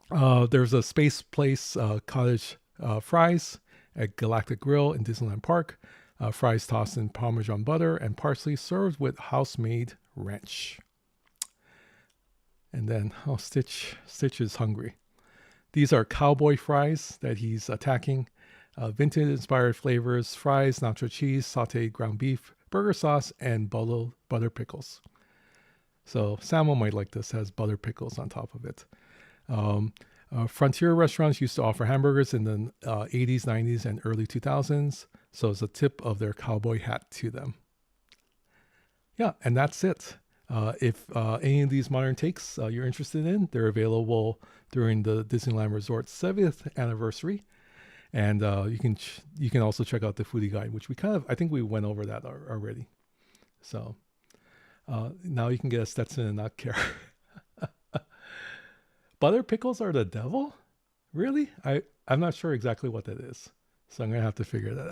There's a Space Place cottage fries at Galactic Grill in Disneyland Park. Fries tossed in Parmesan butter and parsley served with house-made ranch. And then, Stitch is hungry. These are cowboy fries that he's attacking. Vintage-inspired flavors, fries, nacho cheese, sauteed ground beef, burger sauce, and butter pickles. So Samuel might like this. It has butter pickles on top of it. Frontier restaurants used to offer hamburgers in the 80s, 90s, and early 2000s. So it's a tip of their cowboy hat to them. Yeah, and that's it. If any of these modern takes you're interested in, they're available during the Disneyland Resort 7th anniversary. And you can also check out the foodie guide, which I think we went over that already. So now you can get a Stetson and not care. Butter pickles are the devil? Really? I'm not sure exactly what that is. So I'm going to have to figure that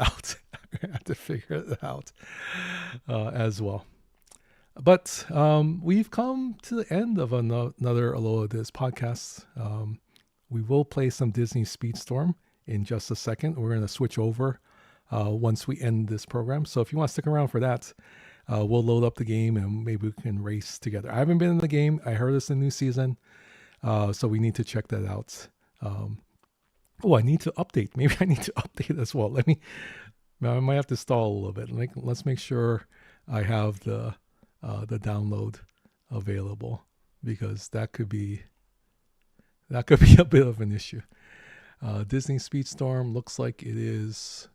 out. As well. But we've come to the end of another Aloha DIS podcast. We will play some Disney Speedstorm in just a second. We're going to switch over once we end this program. So if you want to stick around for that, we'll load up the game and maybe we can race together. I haven't been in the game. I heard it's a new season, so we need to check that out. I need to update. Maybe I need to update as well. I might have to stall a little bit. Let's make sure I have the download available, because that could be a bit of an issue. Disney Speedstorm looks like it is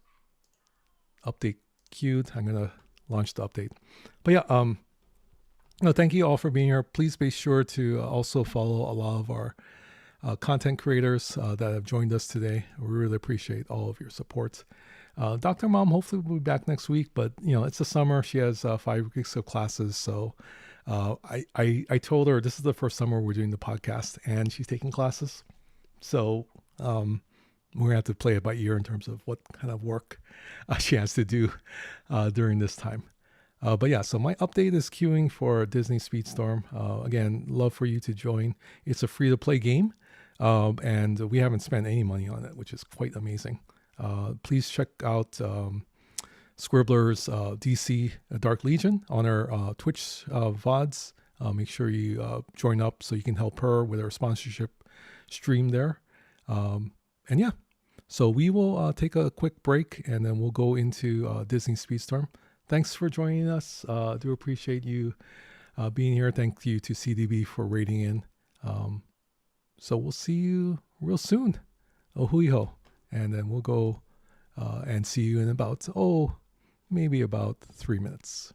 update queued. I'm gonna launch the update. But yeah, thank you all for being here. Please be sure to also follow a lot of our content creators that have joined us today. We really appreciate all of your support. Dr. Mom hopefully will be back next week, but it's the summer. She has 5 weeks of classes, so I told her this is the first summer we're doing the podcast, and she's taking classes. So we're gonna have to play it by ear in terms of what kind of work she has to do during this time. But yeah, so my update is queuing for Disney Speedstorm. Again, love for you to join. It's a free-to-play game, and we haven't spent any money on it, which is quite amazing. Please check out Scribbler's DC Dark Legion on our Twitch VODs. Make sure you join up so you can help her with her sponsorship stream there. And yeah, so we will take a quick break, and then we'll go into Disney Speedstorm. Thanks for joining us. Do appreciate you being here. Thank you to CDB for rating in. So we'll see you real soon. Oh, hui ho. And then we'll go and see you in about, maybe about 3 minutes.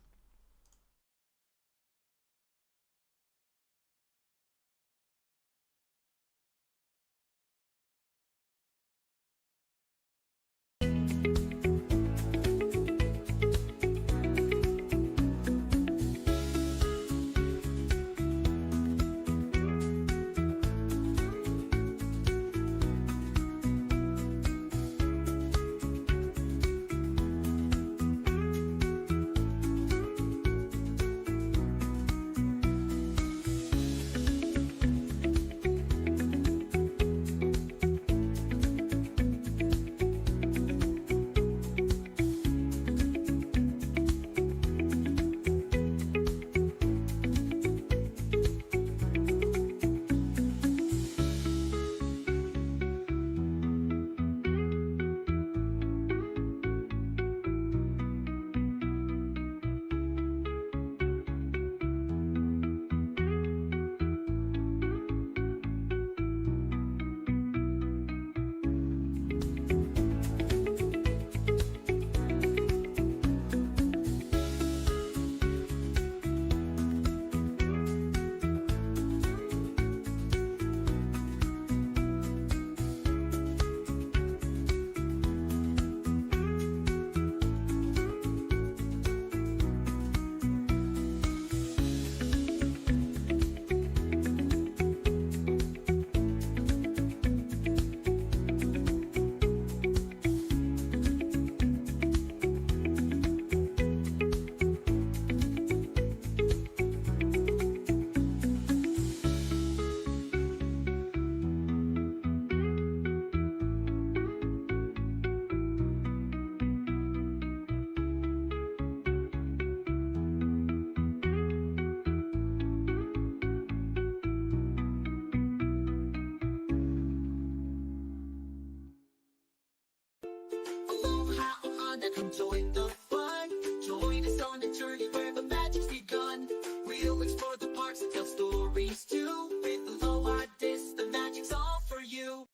Come join the fun. Join us on a journey where the magic's begun. We'll explore the parks and tell stories too. With Aloha DIS, the magic's all for you.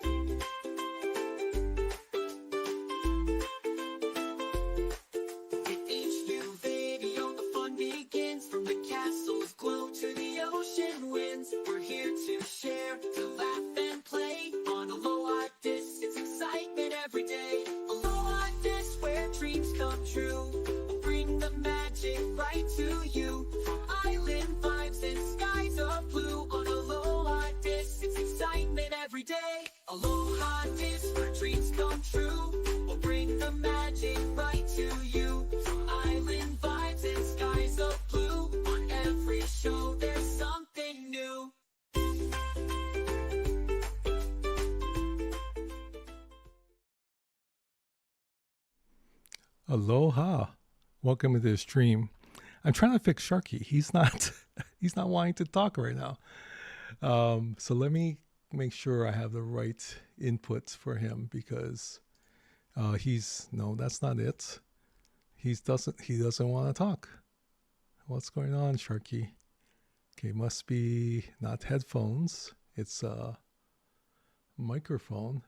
In each new video, the fun begins. From the castle's glow to the ocean winds. We're here to share, to laugh and play. On Aloha DIS, it's excitement every day. Aloha DIS, where dreams come true. We'll bring the magic right to you. From island vibes and skies of blue. On Aloha DIS, it's excitement every day. Aloha DIS, where dreams come true. We'll bring the magic right to you. From island vibes and skies of blue. On every show, there's something new.
Aloha. Welcome to the stream. I'm trying to fix Sharky. He's not he's not wanting to talk right now. So let me make sure I have the right input for him, because no, that's not it. He doesn't want to talk. What's going on, Sharky? Okay, must be not headphones. It's a microphone.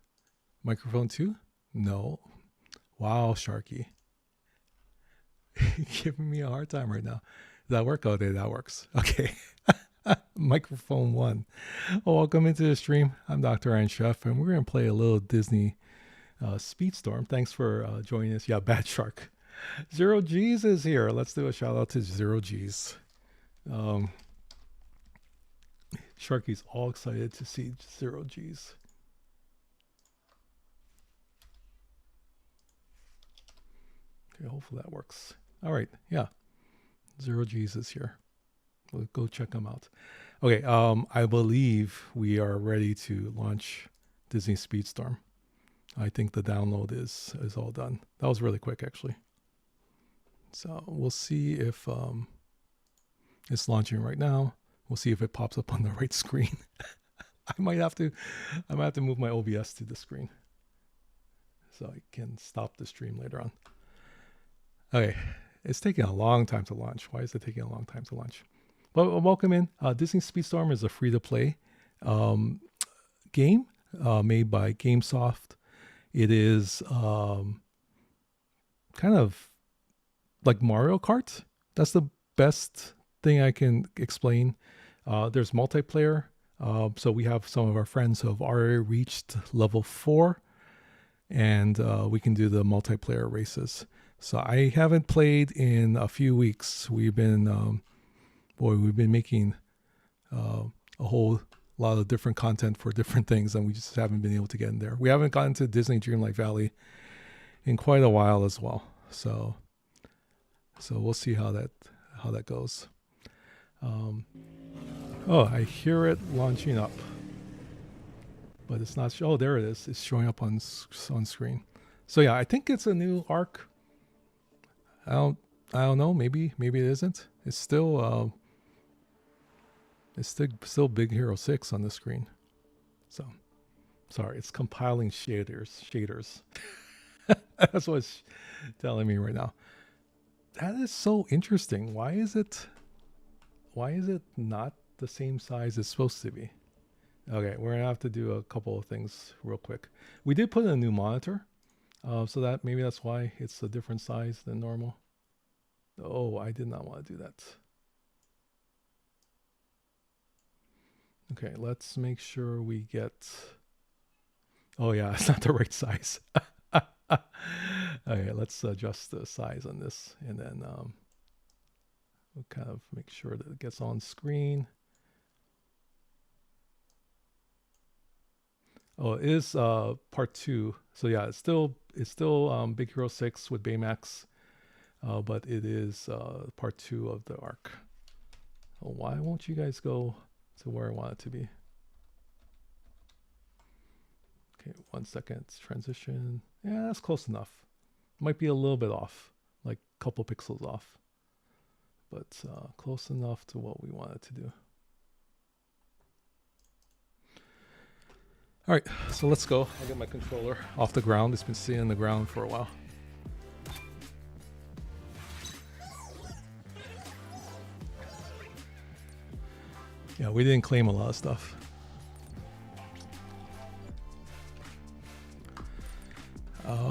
Microphone 2? No. Wow, Sharky. Giving me a hard time right now. Does that work? Oh, that works. Okay. Microphone 1. Welcome into the stream. I'm Dr. Iron Chef, and we're going to play a little Disney Speedstorm. Thanks for joining us. Yeah, Bad Shark. Zero G's is here. Let's do a shout out to Zero G's. Sharky's all excited to see Zero G's. Okay, hopefully that works. All right, yeah. Zero G's is here. We'll go check them out. Okay, I believe we are ready to launch Disney Speedstorm. I think the download is all done. That was really quick, actually. So we'll see if it's launching right now. We'll see if it pops up on the right screen. I might have to move my OBS to the screen so I can stop the stream later on. Okay, it's taking a long time to launch. Why is it taking a long time to launch? Well, welcome in. Disney Speedstorm is a free-to-play game made by GameSoft. It is kind of like Mario Kart. That's the best thing I can explain. There's multiplayer. So we have some of our friends who have already reached level 4, and we can do the multiplayer races. So I haven't played in a few weeks. We've been making a whole lot of different content for different things, and we just haven't been able to get in there. We haven't gotten to Disney Dreamlight Valley in quite a while as well. So we'll see how that goes. Oh, I hear it launching up, but it's not. Oh, there it is. It's showing up on screen. So yeah, I think it's a new arc. I don't know. Maybe it isn't. It's still still Big Hero 6 on the screen. So sorry, it's compiling shaders. That's what it's telling me right now. That is so interesting. Why is it not the same size it's supposed to be? Okay, we're gonna have to do a couple of things real quick. We did put in a new monitor, so that maybe that's why it's a different size than normal. Oh, I did not want to do that. Okay, let's make sure we get. Oh yeah, it's not the right size. Okay, let's adjust the size on this, and then we'll kind of make sure that it gets on screen. Oh, it is part 2. So yeah, it's still Big Hero 6 with Baymax, but it is part 2 of the arc. Oh, why won't you guys go to where I want it to be? Okay, 1 second. Transition. Yeah, that's close enough. Might be a little bit off, like a couple pixels off, but close enough to what we want it to do. All right, so let's go. I'll get my controller off the ground. It's been sitting on the ground for a while. Yeah, we didn't claim a lot of stuff.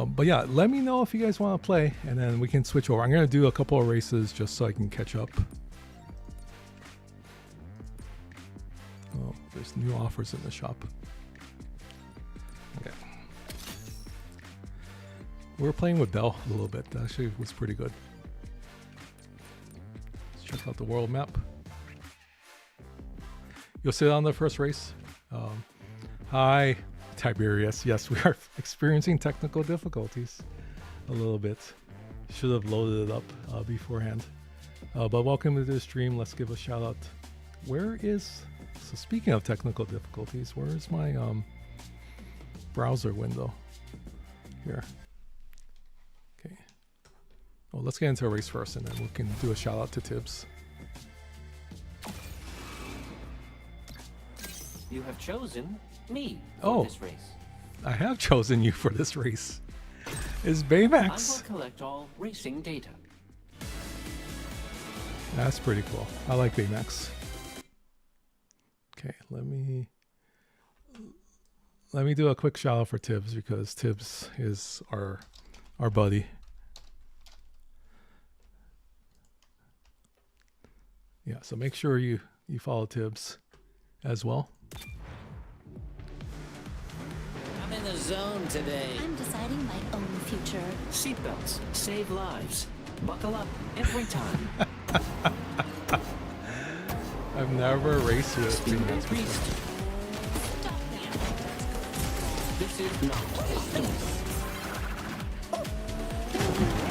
But yeah, let me know if you guys want to play, and then we can switch over. I'm going to do a couple of races just so I can catch up. Oh, there's new offers in the shop. Okay. We were playing with Belle a little bit. That actually was pretty good. Let's check out the world map. You'll sit on the first race. Hi, Tiberius. Yes, we are experiencing technical difficulties a little bit. Should have loaded it up beforehand. But welcome to the stream. Let's give a shout out. So speaking of technical difficulties, where is my browser window? Here. Okay. Well, let's get into a race first, and then we can do a shout out to Tibbs.
You have chosen me for this race.
I have chosen you for this race. It's
I
Baymax.
will collect all racing data.
That's pretty cool. I like Baymax. Okay, let me do a quick shout out for Tibbs because Tibbs is our buddy. Yeah, so make sure you follow Tibbs as well.
I'm in the zone today.
I'm deciding my own future.
Seatbelts save lives. Buckle up every time.
I've never raced with
Speed
Baymax
increased.
before.
This is not optimal.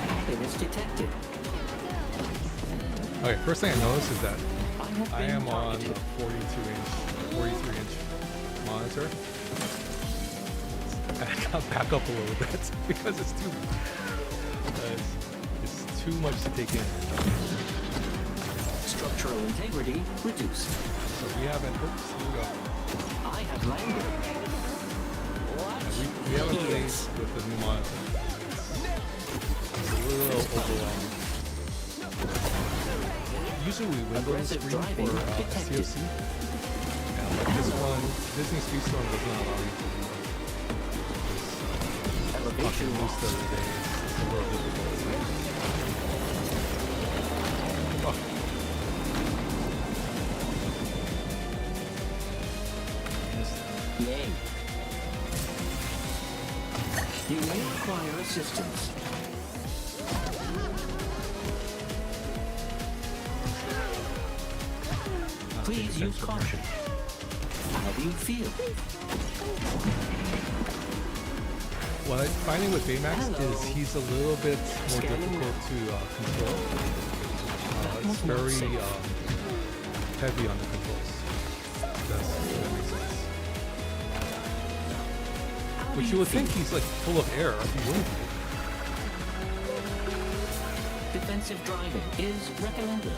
Happiness detected.
Okay, first thing I noticed is that
have
I
been
am on a
targeted.
43-inch monitor. I gotta back up a little bit because it's too much to take in.
Structural integrity reduced.
So we haven't. Oops, here we go.
I have landed.
We haven't played with the new monitor. It's a little overwhelming. Usually we window the
Aggressive
screen
driving
for
detected.
CFC. And like this one, Disney Speedstorm doesn't allow you to do that.
Elevation
Most
lost.
of the day, it's a little difficult. Oh.
Yay. You may require assistance. Please use caution. How do you feel?
What I'm finding with Baymax is he's a little bit more difficult to control. It's very heavy on the controls. That makes sense. Which you would think he's like full of air. He wouldn't be.
Defensive driving is recommended.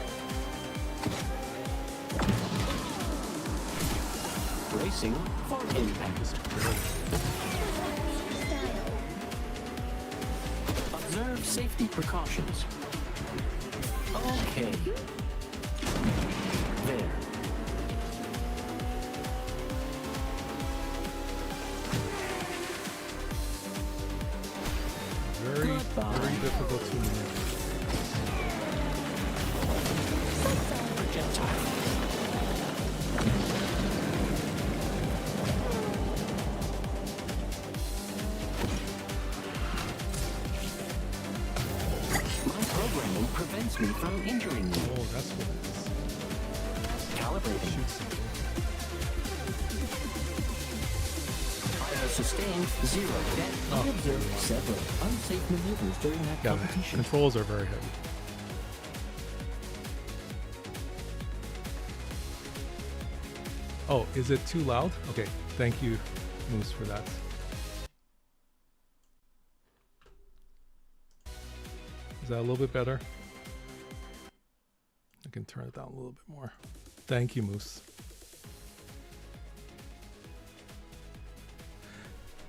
Racing for impact. Observe safety precautions. Okay. There.
Very difficult to maneuver.
Projectile. My programming prevents me from injuring you.
Oh, that's what it is.
Calibrating.
Shoot something.
I have sustained 0. I observed several unsafe maneuvers during that
Yeah, the
competition.
controls are very heavy. Oh, is it too loud? Okay, thank you, Moose, for that. Is that a little bit better? I can turn it down a little bit more. Thank you, Moose.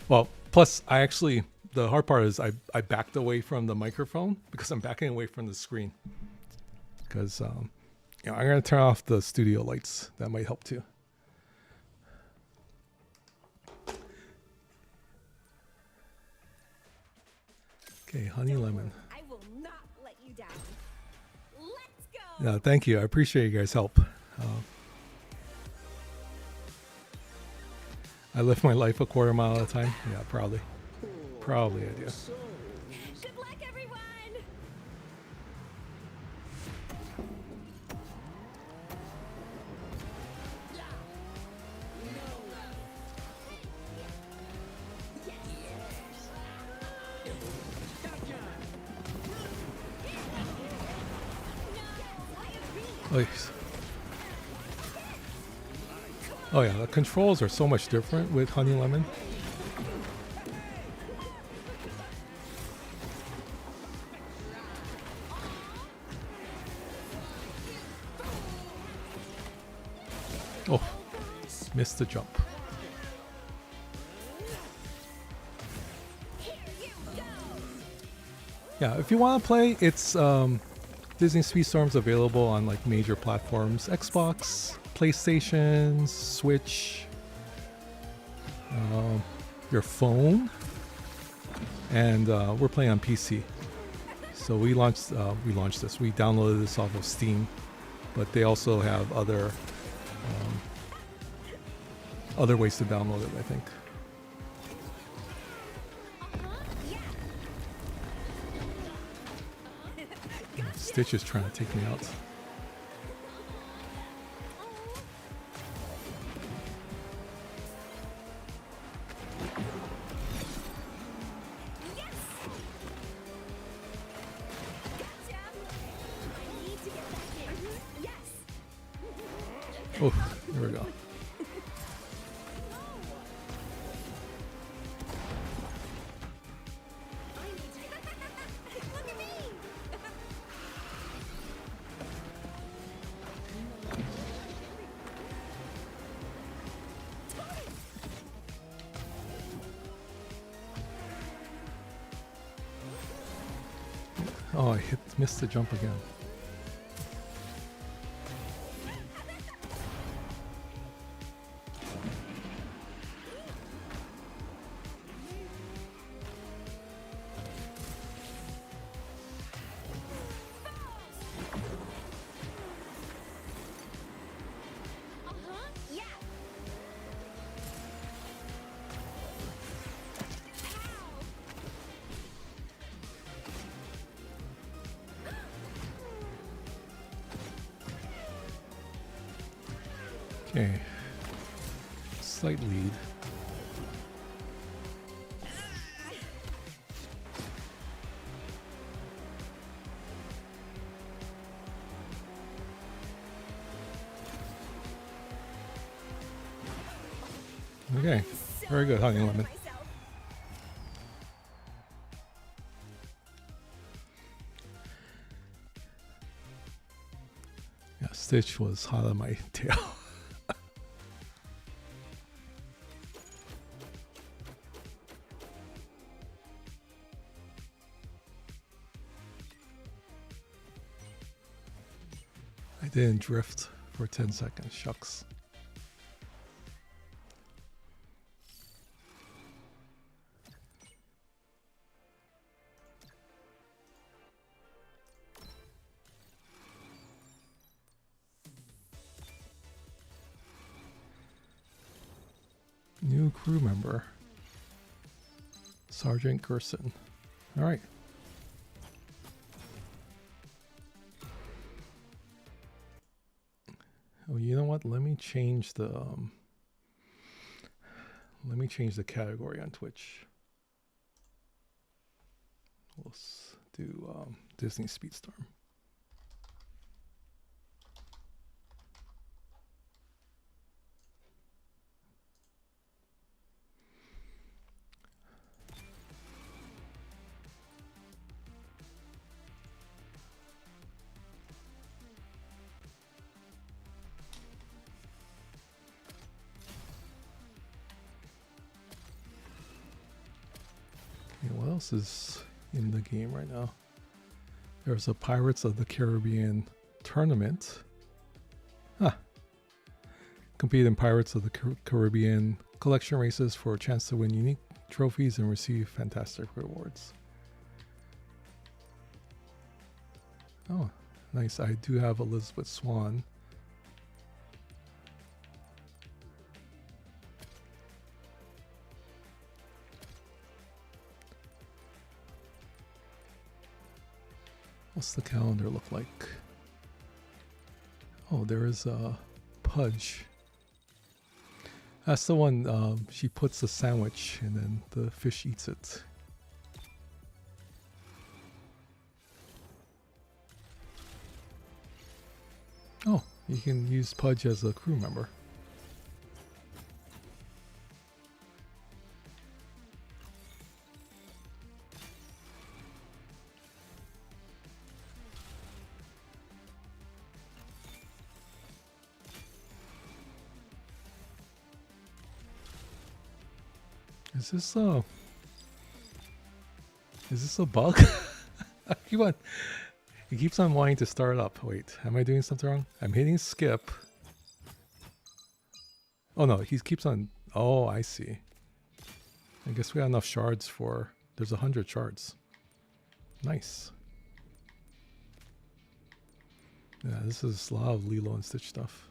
Well, plus, the hard part is I backed away from the microphone because I'm backing away from the screen. Because, I'm going to turn off the studio lights. That might help too. Okay, honey lemon.
I will not let you down. Let's go.
Yeah, thank you. I appreciate you guys' help. I live my life a quarter mile at a time. Yeah, probably. Probably I do.
Good luck, everyone.
Oh yeah, the controls are so much different with honey lemon. Oh, missed the jump. Yeah, if you want to play, it's Disney Speedstorm's available on like major platforms: Xbox, PlayStation, Switch, your phone, and we're playing on PC. So we launched this. We downloaded this off of Steam, but they also have other ways to download it, I think. Stitch is trying to take me out. Oh, there we go. Oh, I missed the jump again. Okay, slight lead. Okay, very good, Honey Lemon. Yeah, Stitch was hot on my tail. I didn't drift for 10 seconds, shucks. New crew member, Sergeant Gerson. All right. Oh, you know what? Let me change the category on Twitch. Let's do Disney Speedstorm. What else is in the game right now? There's a Pirates of the Caribbean tournament. Compete in Pirates of the Caribbean collection races for a chance to win unique trophies and receive fantastic rewards. Oh, nice. I do have Elizabeth Swan. What's the calendar look like? Oh, there is a Pudge. That's the one she puts a sandwich and then the fish eats it. Oh, you can use Pudge as a crew member. Is this a bug? Keep on. It keeps on wanting to start up. Wait, am I doing something wrong? I'm hitting skip. Oh no, he keeps on. Oh, I see. I guess we got enough shards for. There's 100 shards. Nice. Yeah, this is a lot of Lilo and Stitch stuff.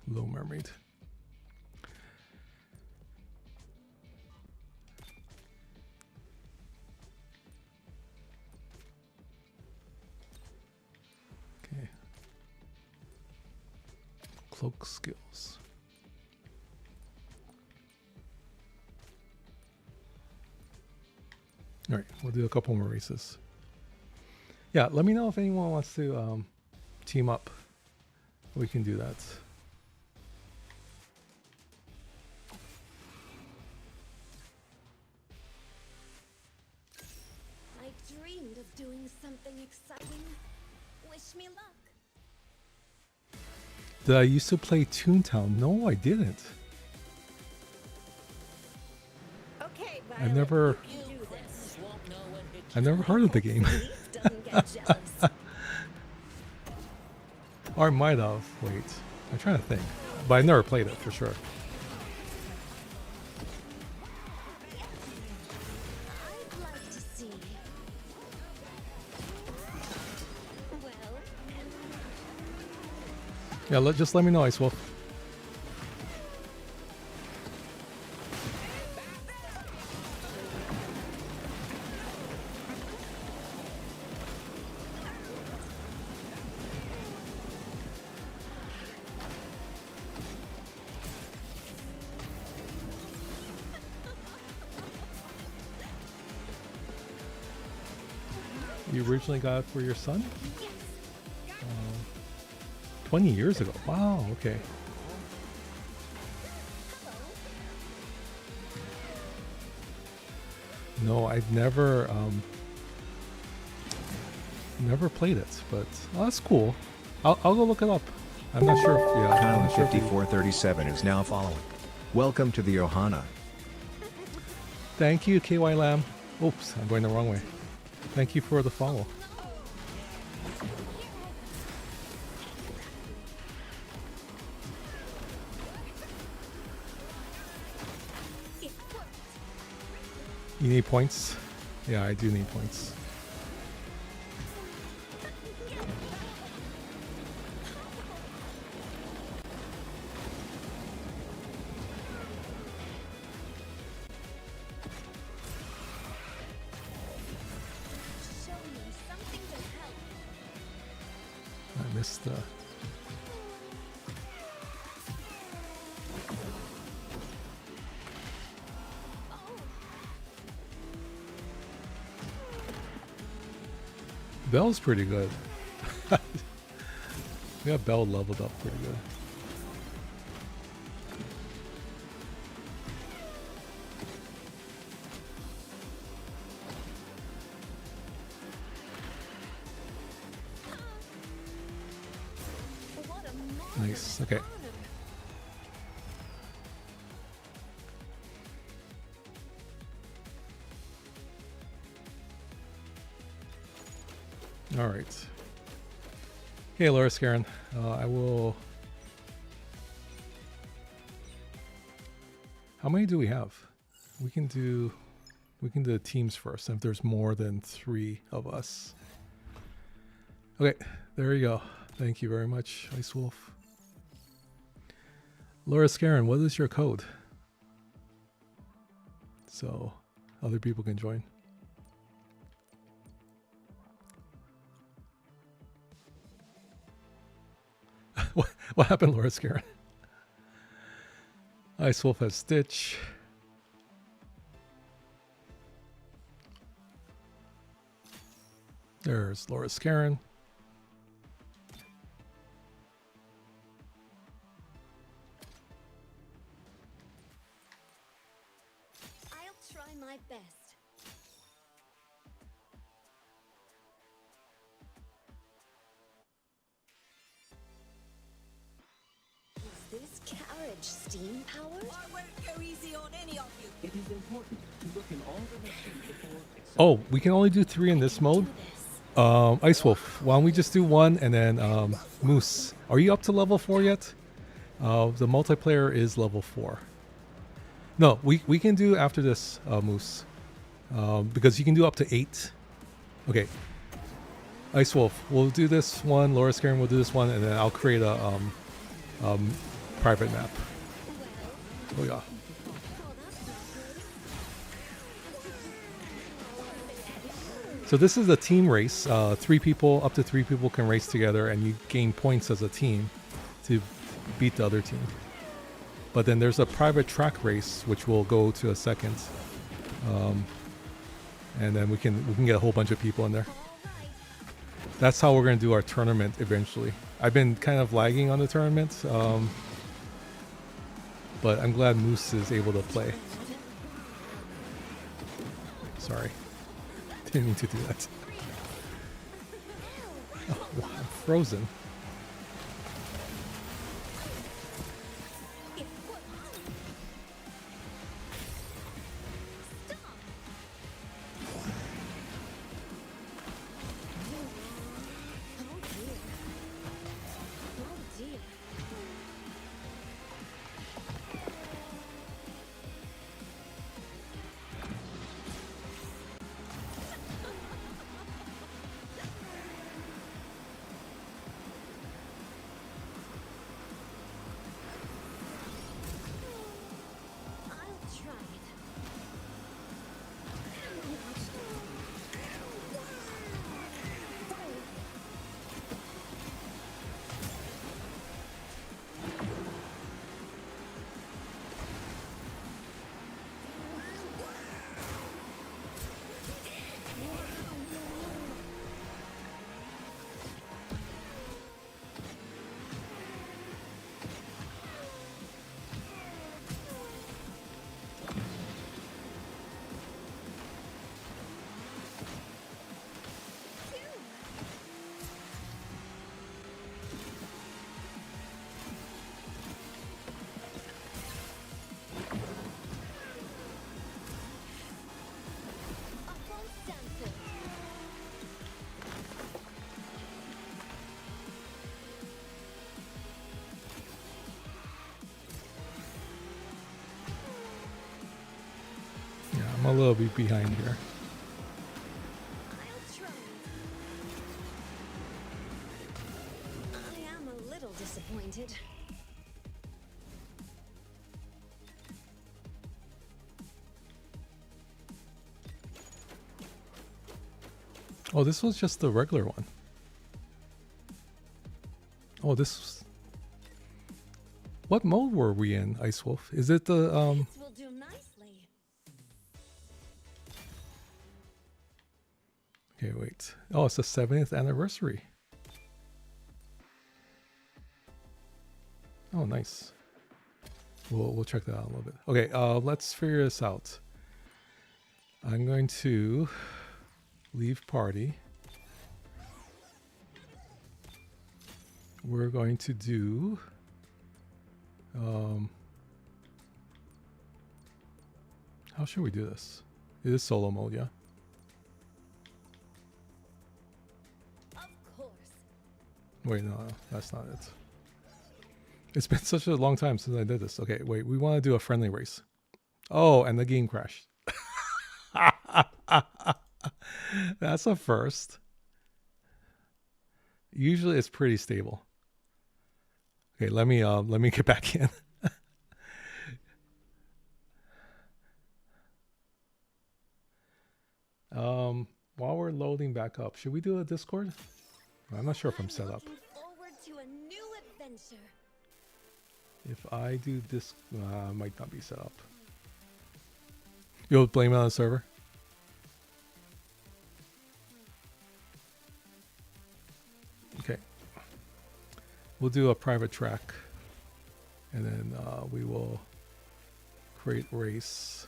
Little Mermaid. Okay. Cloak skills. All right, we'll do a couple more races. Yeah, let me know if anyone wants to team up. We can do that.
I dreamed of doing something exciting. Wish me luck.
Did I used to play Toontown? No, I didn't.
Okay,
I
Violet,
never
you can do this.
I never heard of the game.
Doesn't get jealous.
Or I might have. Wait, I'm trying to think. But I never played it for sure.
I'd like to see. Well,
Yeah, just let me know, Ice Wolf. You originally got it for your son? 20 years ago. Wow, okay. No, I've never played it, but that's cool. I'll go look it up. I'm not sure if, yeah. I'm
Kyle
not sure if you-
5437 is now following. Welcome to the Ohana.
Thank you, KY Lamb. Oops, I'm going the wrong way. Thank you for the follow.
it worked.
You need points? Yeah, I do need points.
Show me something to help.
I missed the... Bell's pretty good. Yeah, Bell leveled up pretty good.
What a
Nice. Okay.
honor.
All right. Okay, Laura Scarin. I will. How many do we have? We can do the teams first. If there's more than 3 of us. Okay, there you go. Thank you very much, Ice Wolf. Laura Scarin, what is your code? So other people can join. What happened, Laura Scarin? Ice Wolf has Stitch. There's Laura Scarin.
I'll try my best. Is this carriage steam powered?
I won't go easy on any of you.
It is important to look in all directions before
Oh, we can only do 3 in this mode. Ice Wolf, why don't we just do 1 and then Moose. Are you up to level 4 yet? The multiplayer is level 4. No, we can do after this, Moose. Because you can do up to 8. Okay. Ice Wolf, we'll do this one. Laura Scaring will do this one, and then I'll create a private map. Oh yeah. So this is a team race. 3 people, up to 3 people can race together, and you gain points as a team to beat the other team. But then there's a private track race, which will go to a second, and then we can get a whole bunch of people in there. That's how we're going to do our tournament eventually. I've been kind of lagging on the tournament, but I'm glad Moose is able to play. Sorry. Didn't mean to do that. Oh, wow, I'm frozen. I'm a little bit behind here.
I am a little disappointed.
Oh, this was just the regular one. Oh, this... What mode were we in, Ice Wolf? Is it the,
This will do nicely.
Okay, wait. Oh, it's the 70th anniversary. Oh, nice. We'll check that out a little bit. Okay, let's figure this out. I'm going to leave party. We're going to do... how should we do this? It is solo mode, yeah?
Of course.
Wait, no, that's not it. It's been such a long time since I did this. Okay, wait, we want to do a friendly race. Oh, and the game crashed. That's a first. Usually it's pretty stable. Okay, let me get back in. While we're loading back up, should we do a Discord? I'm not sure if I'm set up.
Looking forward to a new adventure.
If I do this, I might not be set up. You'll blame it on the server? Okay. We'll do a private track. And then we will create race.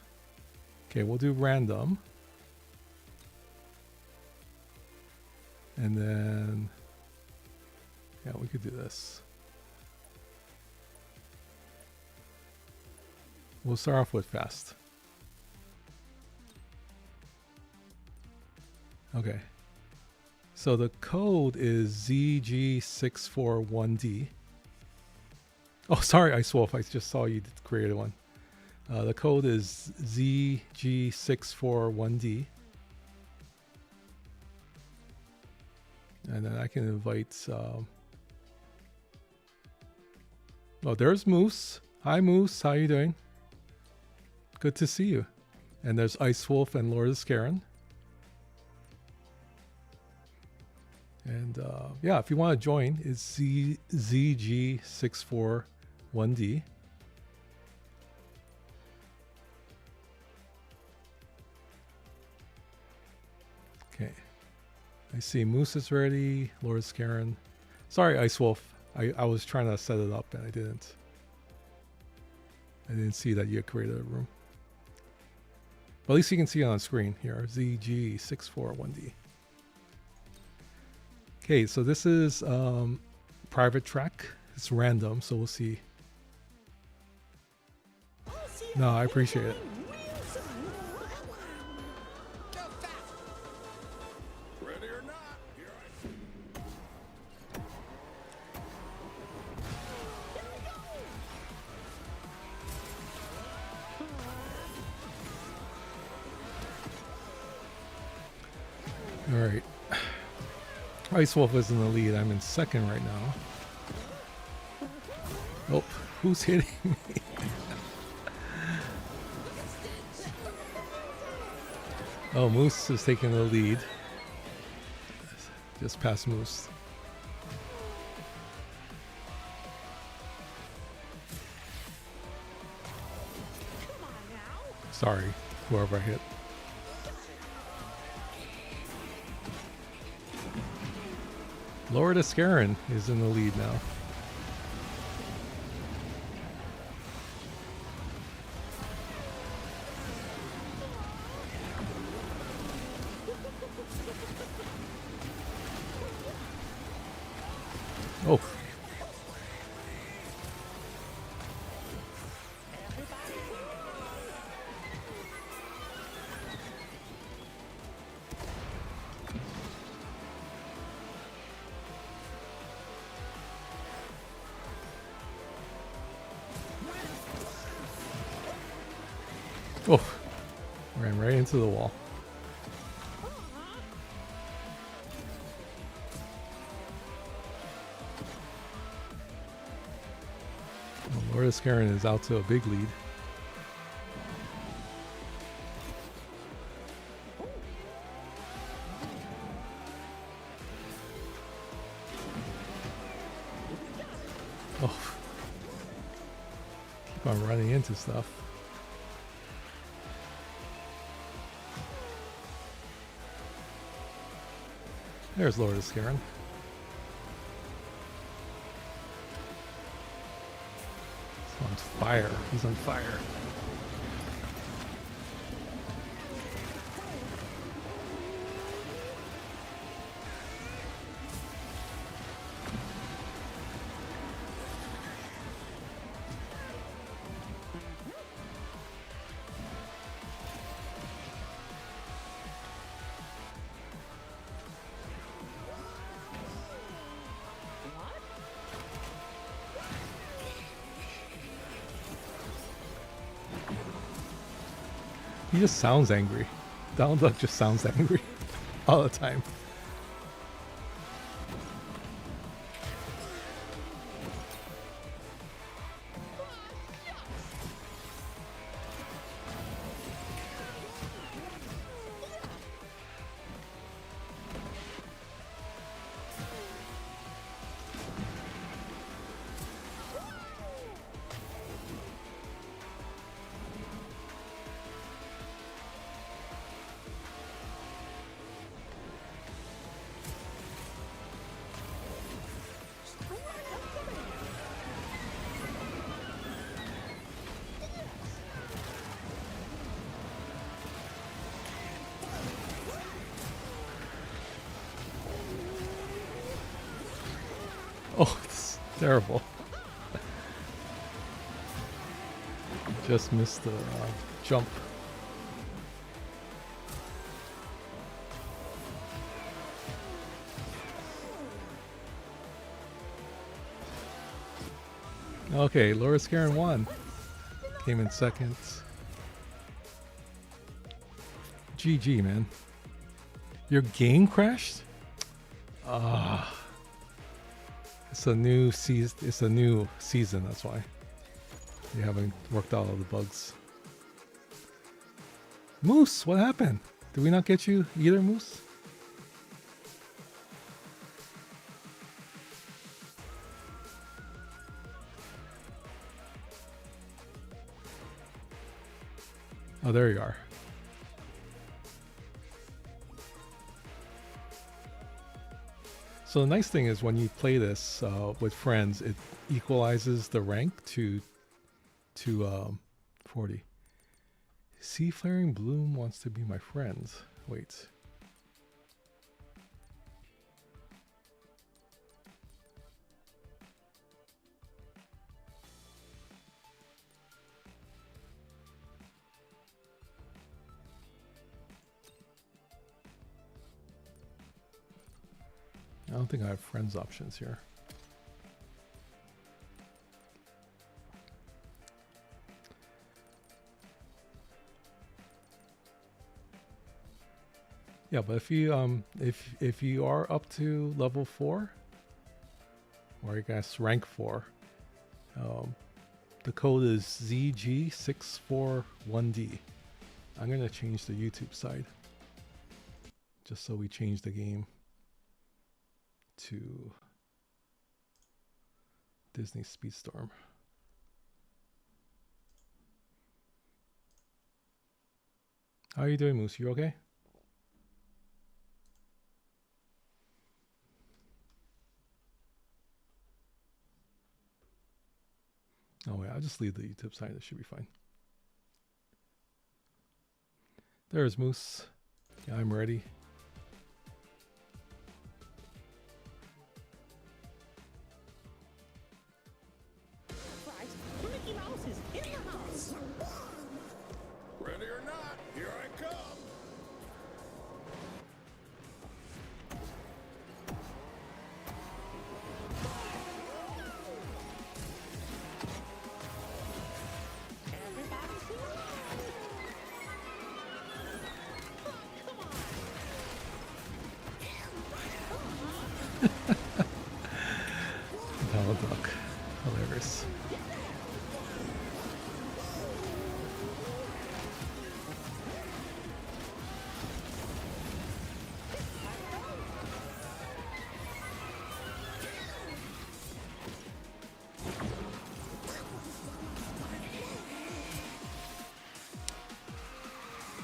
Okay, we'll do random. And then, yeah, we could do this. We'll start off with fast. Okay. So the code is ZG641D. Oh, sorry, Ice Wolf. I just saw you created one. The code is ZG641D. And then I can invite... oh, there's Moose. Hi, Moose. How you doing? Good to see you. And there's Ice Wolf and Lord of Scarin. And yeah, if you want to join, it's ZG641D. Okay. I see Moose is ready. Lord Scarin. Sorry, Ice Wolf. I was trying to set it up and I didn't see that you had created a room. But at least you can see it on screen here. ZG641D. Okay, so this is private track. It's random, so we'll see. No, I appreciate it.
Ready or not, here I
All right. Ice Wolf is in the lead. I'm in second right now. Oh, who's hitting me? Oh, Moose is taking the lead. Just past Moose. Sorry, whoever I hit. Lord of Scarin is in the lead now. Oh. Oh, ran right into the wall. Well, Lord of Scarin is out to a big lead. Oh, keep on running into stuff. There's Lord of Scarin. He's on fire. He's on fire. He just sounds angry. Donald Duck just sounds angry all the time. Oh, it's terrible. Just missed the jump. Okay, Laura Scarin won. Came in second. GG, man. Your game crashed? Ah. It's a new season. It's a new season, that's why. You haven't worked out all the bugs. Moose, what happened? Did we not get you either, Moose? Oh, there you are. So the nice thing is when you play this with friends, it equalizes the rank to 40. Sea Flaring Bloom wants to be my friend. Wait. I don't think I have friends options here. Yeah, but if you are up to level 4, or I guess rank 4, the code is ZG641D. I'm gonna change the YouTube side, just so we change the game to Disney Speedstorm. How are you doing, Moose? You okay? Oh wait, I'll just leave the YouTube side. It should be fine. There's Moose. Yeah, I'm ready.
Ready or not, here I come.
Duck. Hilarious.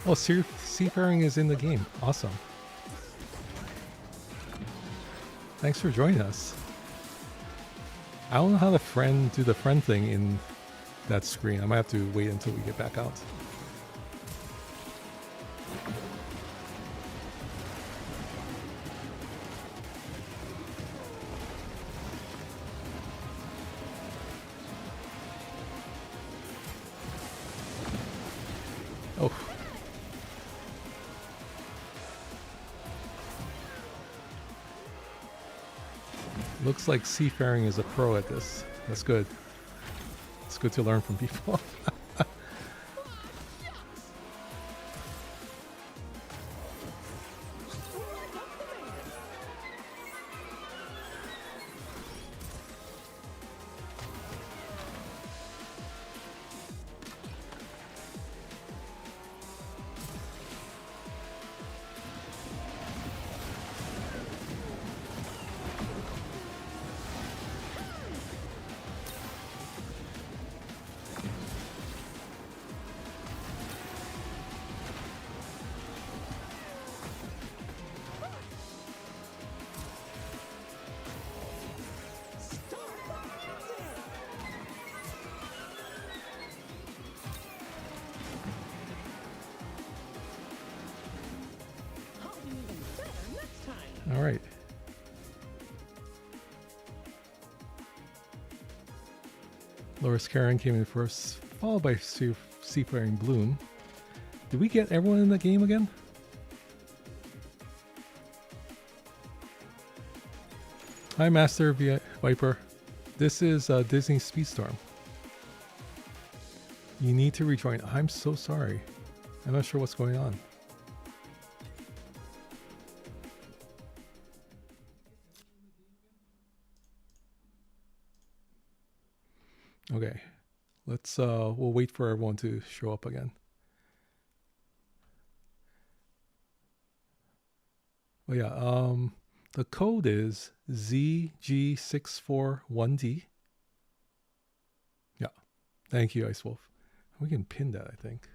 Oh, Seafaring is in the game. Awesome. Thanks for joining us. I don't know how to do the friend thing in that screen. I might have to wait until we get back out. Oh. Looks like Seafaring is a pro at this. That's good. It's good to learn from people. All right. Loris Karen came in first, followed by Seafaring Bloom. Did we get everyone in the game again? Hi, Master Viper. This is Disney Speedstorm. You need to rejoin. I'm so sorry. I'm not sure what's going on. Okay, let's we'll wait for everyone to show up again. Oh yeah, the code is ZG641D. Yeah, thank you, Ice Wolf. We can pin that, I think.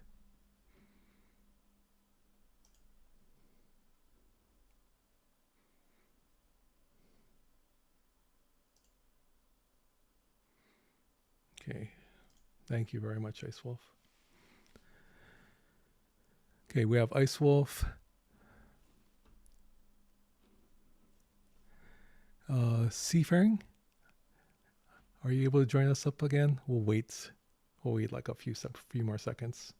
Okay, thank you very much, Ice Wolf. Okay, we have Ice Wolf. Seafaring, are you able to join us up again? We'll wait like a few more seconds.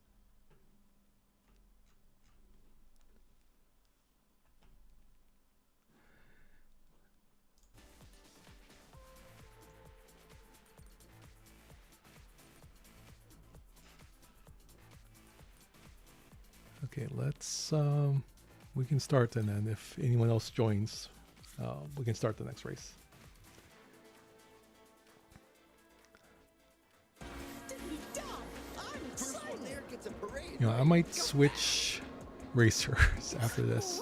Okay, let's we can start, and then if anyone else joins, we can start the next race. You know, I might switch racers after this.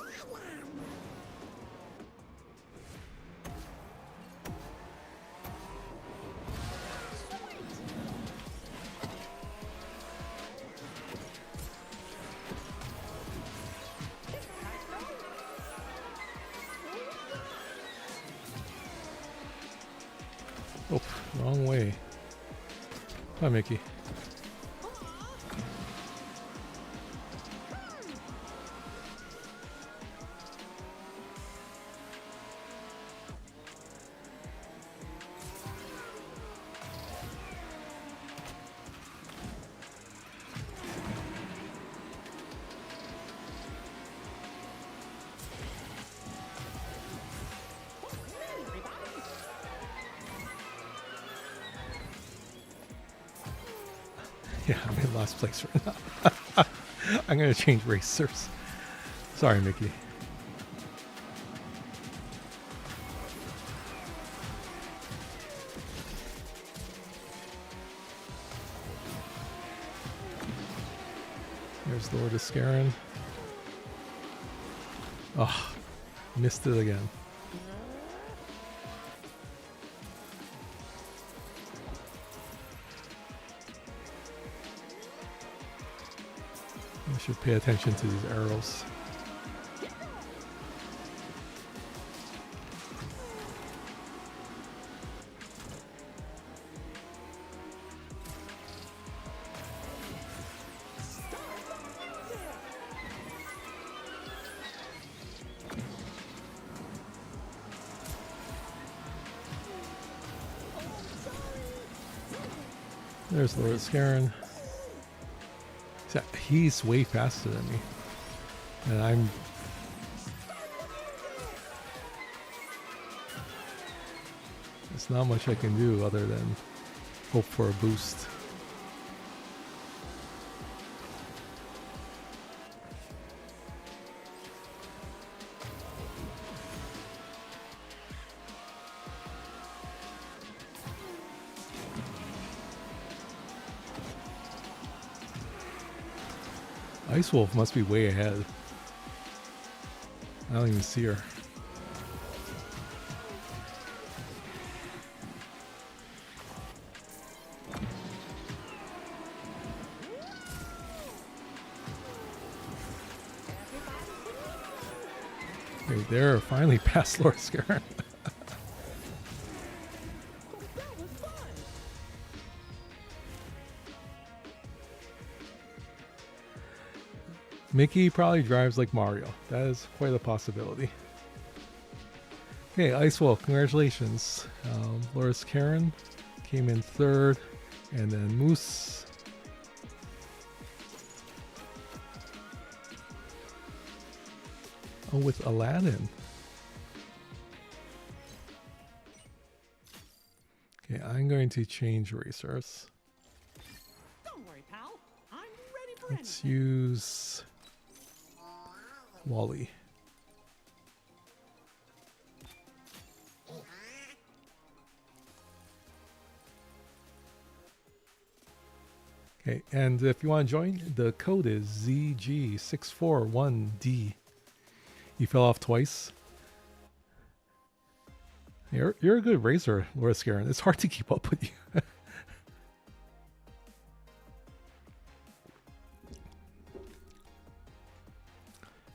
Oh, wrong way. Hi, Mickey. Yeah, I'm in last place right now. I'm going to change racers. Sorry, Mickey. There's Lord of Scarin. Oh, missed it again. I should pay attention to these arrows. There's Lord Scarin. He's way faster than me. And I'm... There's not much I can do other than hope for a boost. Ice Wolf must be way ahead. I don't even see her. Right there, finally past Lord Scarin. Mickey probably drives like Mario. That is quite a possibility. Okay, Ice Wolf, congratulations. Loris Karen came in third, and then Moose Oh, with Aladdin. Okay, I'm going to change racers.
Don't worry, pal. I'm ready for
Let's use Wally. Okay, and if you want to join, the code is ZG641D. You fell off twice. You're a good racer, Laura Scarin. It's hard to keep up with you.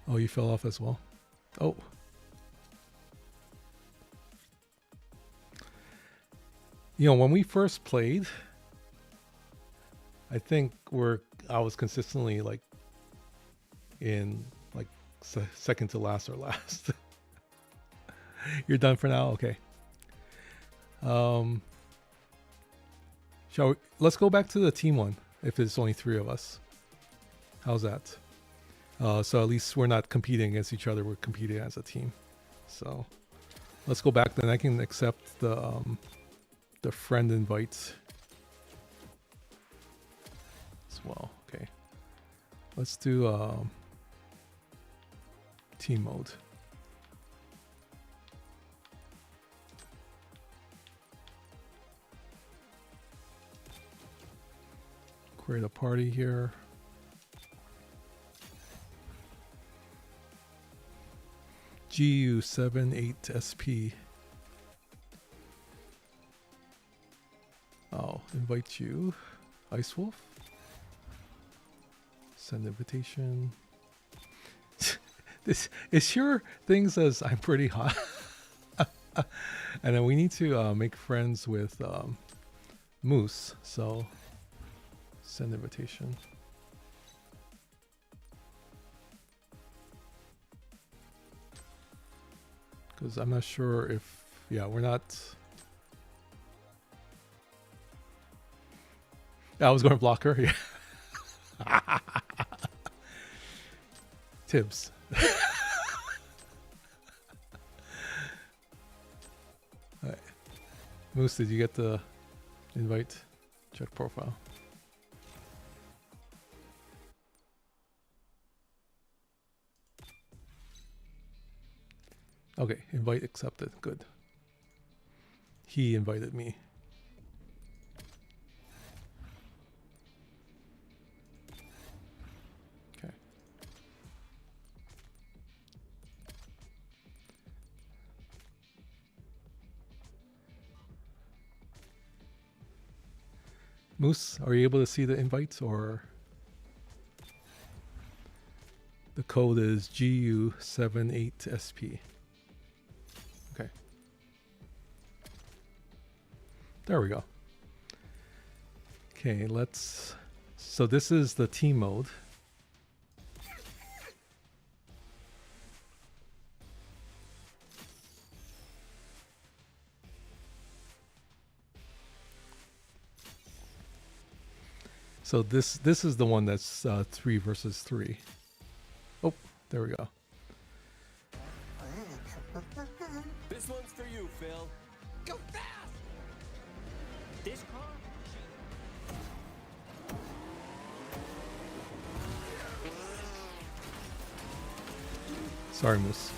Oh, you fell off as well. Oh. You know, when we first played, I think I was consistently like in like second to last or last. You're done for now? Okay. Let's go back to the team one if it's only 3 of us. How's that? So at least we're not competing against each other, we're competing as a team. So let's go back, then I can accept the friend invite as well. Okay. Let's do team mode. Create a party here. GU78SP. I'll invite you. Ice Wolf. Send invitation. This is sure things as I'm pretty hot. And then we need to make friends with Moose. So send invitation. Because I'm not sure if, yeah, we're not. I was going to block her. Yeah. Tibbs. All right. Moose, did you get the invite? Check profile. Okay, invite accepted. Good. He invited me. Okay. Moose, are you able to see the invite, or the code is GU78SP? Okay. There we go. Okay, so this is the team mode. So this is the one that's 3 versus 3. Oh, there we go.
This one's for you, Phil.
Go fast! This car?
Sorry, Moose.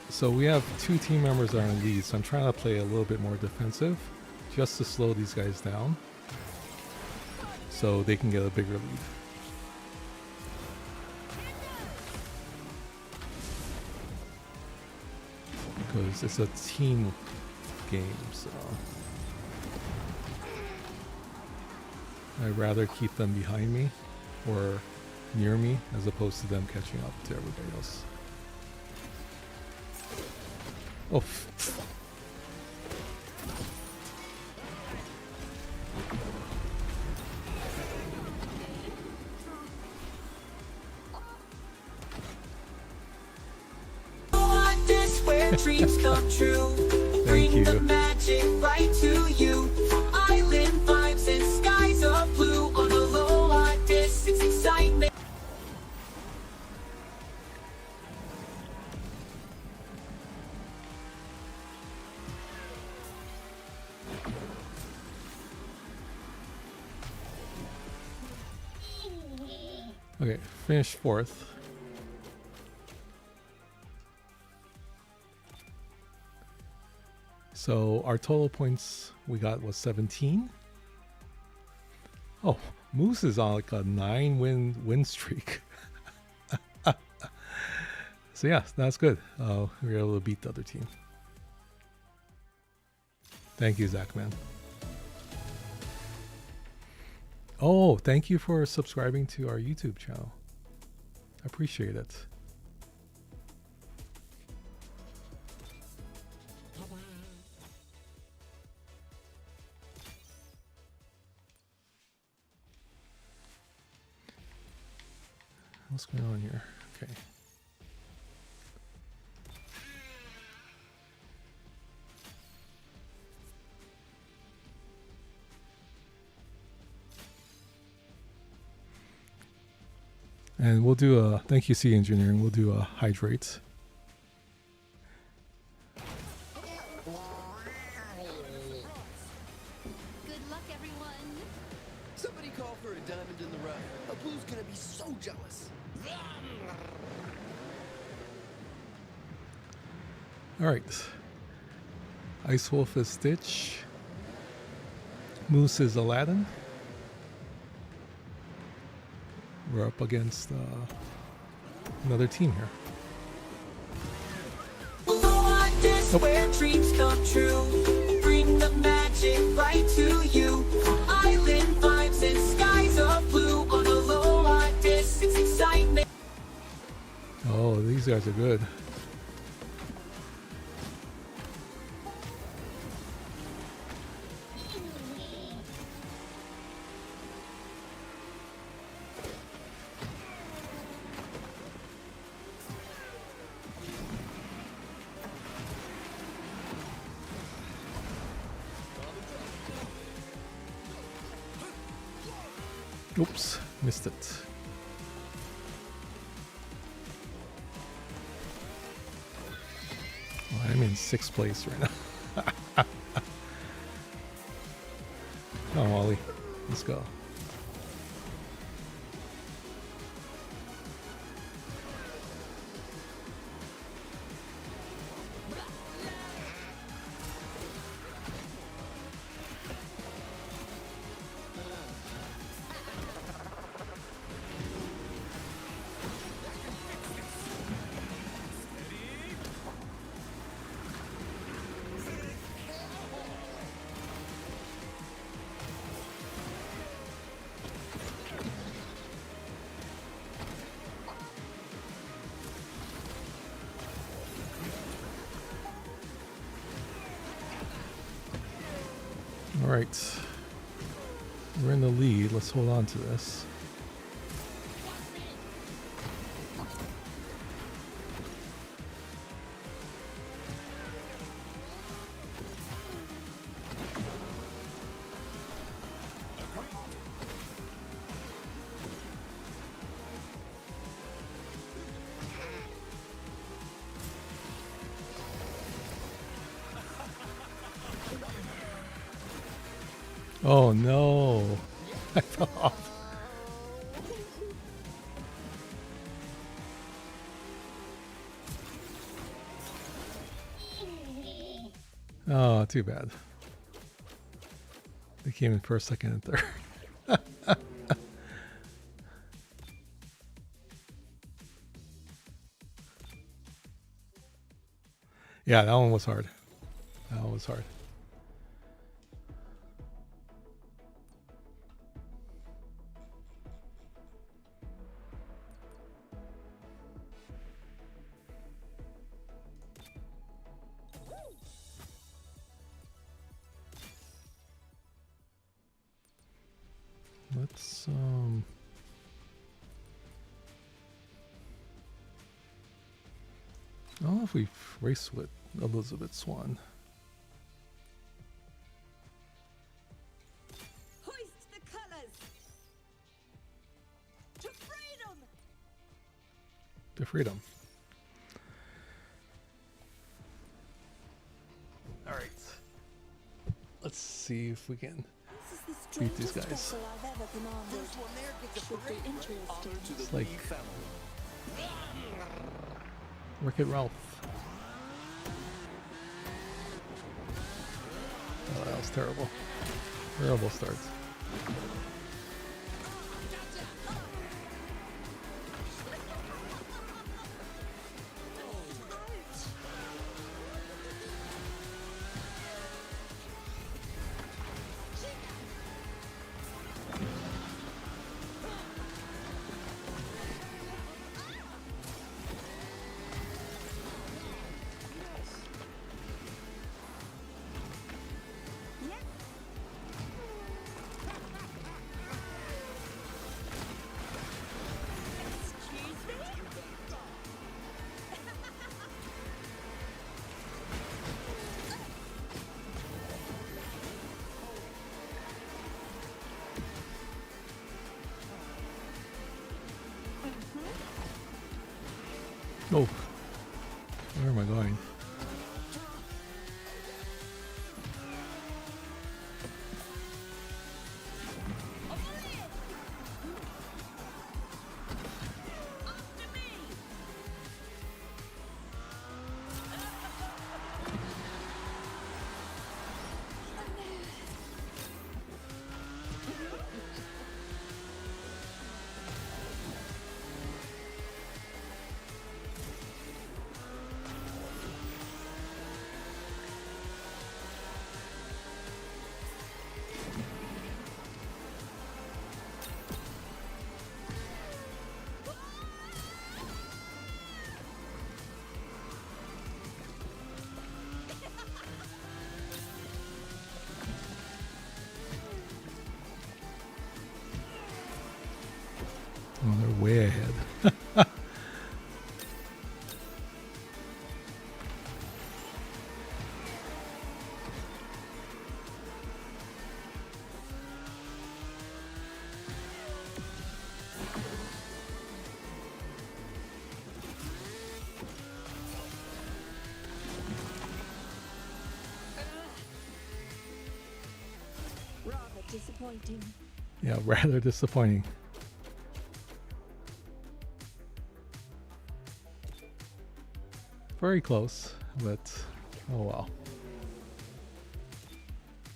So we have 2 team members that are in lead, so I'm trying to play a little bit more defensive, just to slow these guys down so they can get a bigger lead. Because it's a team game, so I'd rather keep them behind me or near me as opposed to them catching up to everybody else. Oh.
Aloha DIS, where dreams come true.
Thank you.
Bring the magic right to you. Island vibes and skies of blue on Aloha DIS. It's excitement.
Okay, finished 4th. So our total points we got was 17. Oh, Moose is on like a 9-win streak. So yeah, that's good. We were able to beat the other team. Thank you, Zach, man. Oh, thank you for subscribing to our YouTube channel. I appreciate it. What's going on here? Okay. And we'll do a, thank you, C Engineering, we'll do a hydrate.
Good luck, everyone.
Somebody call for a diamond in the rough. A blue's gonna be so jealous.
All right. Ice Wolf is Stitch. Moose is Aladdin. We're up against another team here.
Aloha DIS, where dreams come true. Bring the magic right to you. Island vibes and skies of blue on Aloha DIS. It's excitement.
Oh, these guys are good. Oops, missed it. Oh, I'm in 6th place right now. Come on, Wally. Let's go. All right, we're in the lead. Let's hold on to this. Oh no, I fell off. Oh, too bad. They came in first, second, and third. Yeah, that one was hard. That one was hard. Let's I don't know if we race with Elizabeth Swan.
Hoist the colors to freedom.
To freedom. All right. Let's see if we can
This is the
beat these
strangest
guys.
vessel I've ever commanded.
First one there gets a
Should be
parade.
interesting.
Honor to the
It's like-
Lee family.
Wreck-It Ralph. Oh, that was terrible. Terrible start. Oh, where am I going? Oh, they're way ahead.
Rather disappointing.
Yeah, rather disappointing. Very close, but oh well.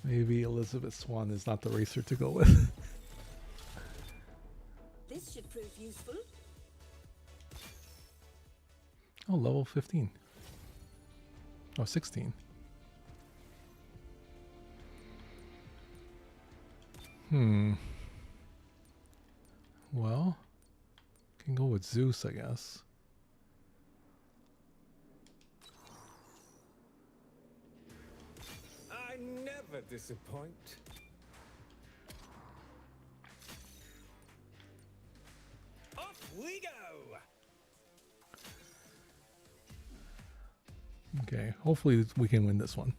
Maybe Elizabeth Swan is not the racer to go with.
This should prove useful.
Oh, level 15. Oh, 16. Well, can go with Zeus, I guess.
I never disappoint. Off we go!
Okay, hopefully we can win this one.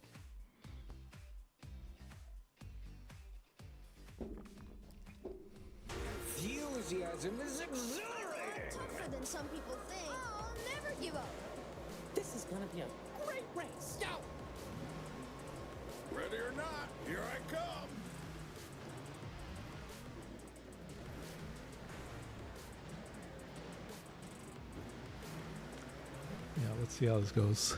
Enthusiasm is exhilarating!
Tougher than some people think. Oh, I'll never give up.
This is gonna be a great race. Go!
Ready or not, here I come!
Yeah, let's see how this goes.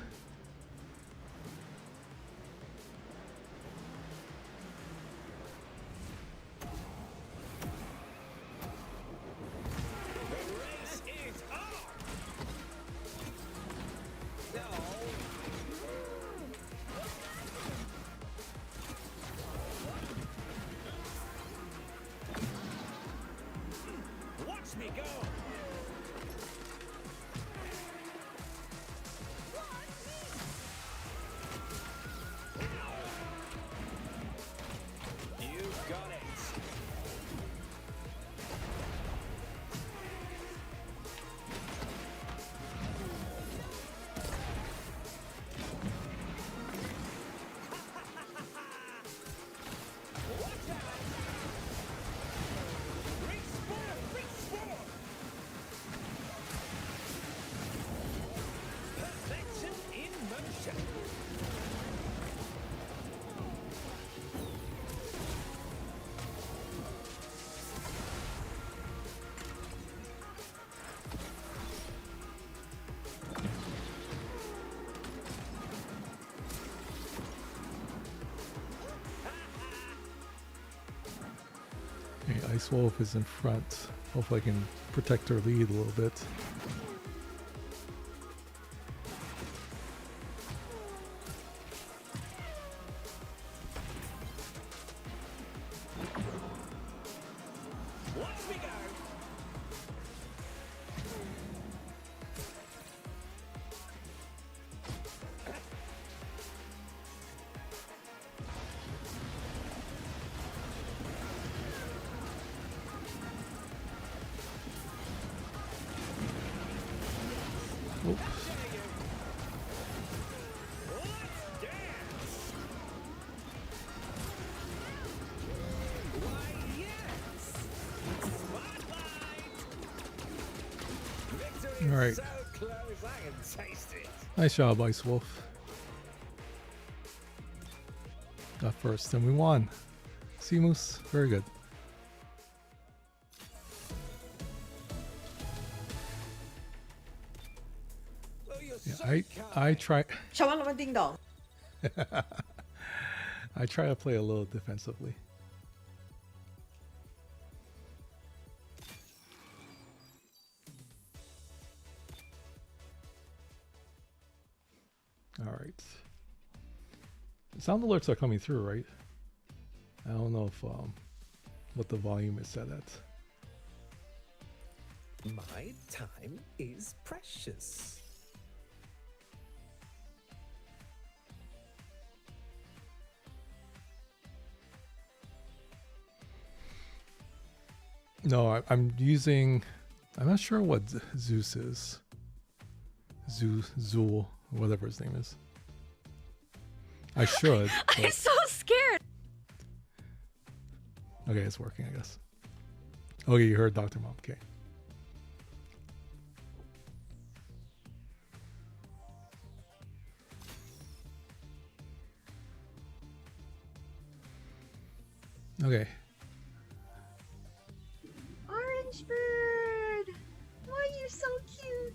Okay, Ice Wolf is in front. Hopefully I can protect her lead a little bit. All right. Nice job, Ice Wolf. Got first, and we won. Sea Moose, very good. Yeah, I try.
小王老板叮咚。
I try to play a little defensively. All right. Sound alerts are coming through, right? I don't know if what the volume is set at.
My time is precious.
No, I'm using. I'm not sure what Zeus is. Zool, whatever his name is. I should.
I'm so scared.
Okay, it's working, I guess. Okay, you heard Dr. Mom. Okay. Okay.
Orange bird. Why are you so cute?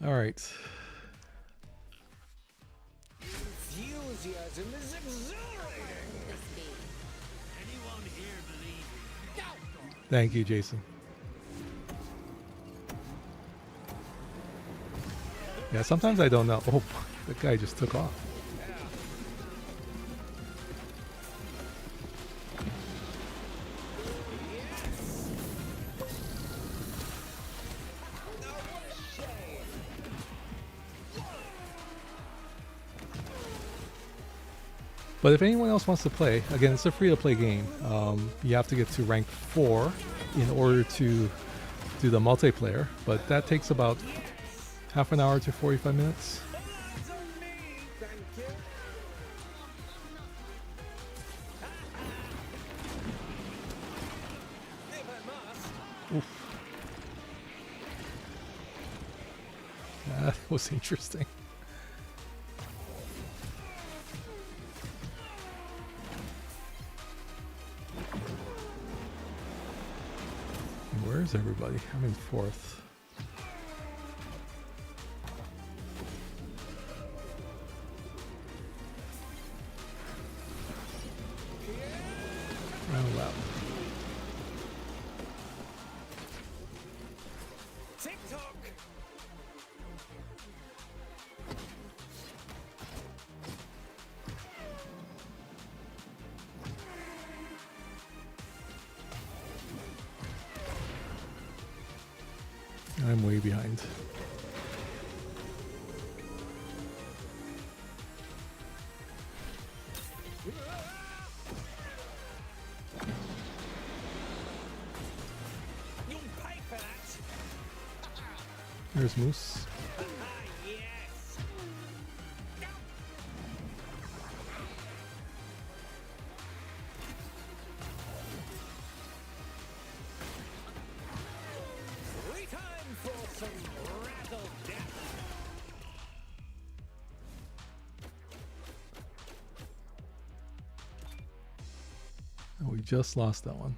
All right.
Enthusiasm is exhilarating.
Anyone here believe me?
Thank you, Jason. Yeah, sometimes I don't know. Oh, that guy just took off. But if anyone else wants to play, again, it's a free-to-play game. You have to get to rank 4 in order to do the multiplayer, but that takes about half an hour to 45 minutes. Oof. That was interesting. Where's everybody? I'm in 4th. Round lap.
TikTok.
I'm way behind.
You'll pay for that.
There's Moose.
Yes. Time for some razzle dazzle.
Oh, we just lost that one.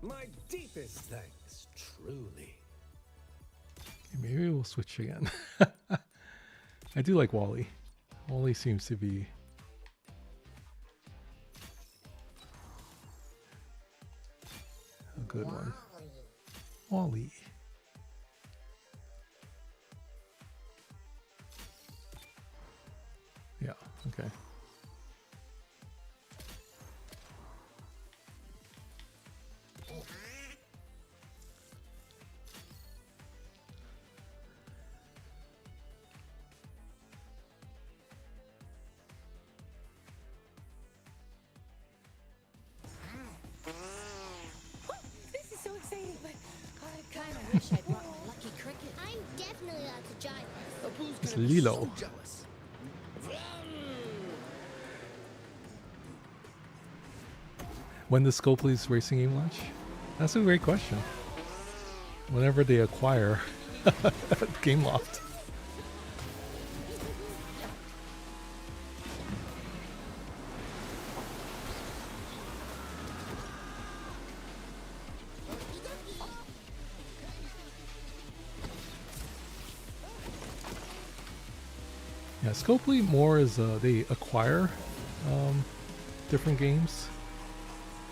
My deepest thanks, truly.
Okay, maybe we'll switch again. I do like Wally. Wally seems to be a good one. Wally. Yeah, okay.
This is so exciting, but I kind of wish I brought my lucky cricket. I'm definitely allowed to jive.
Apu's
It's
gonna be
Lilo.
so jealous.
When does Scopely's racing game launch? That's a great question. Whenever they acquire Gameloft. Yeah, Scopely more is they acquire different games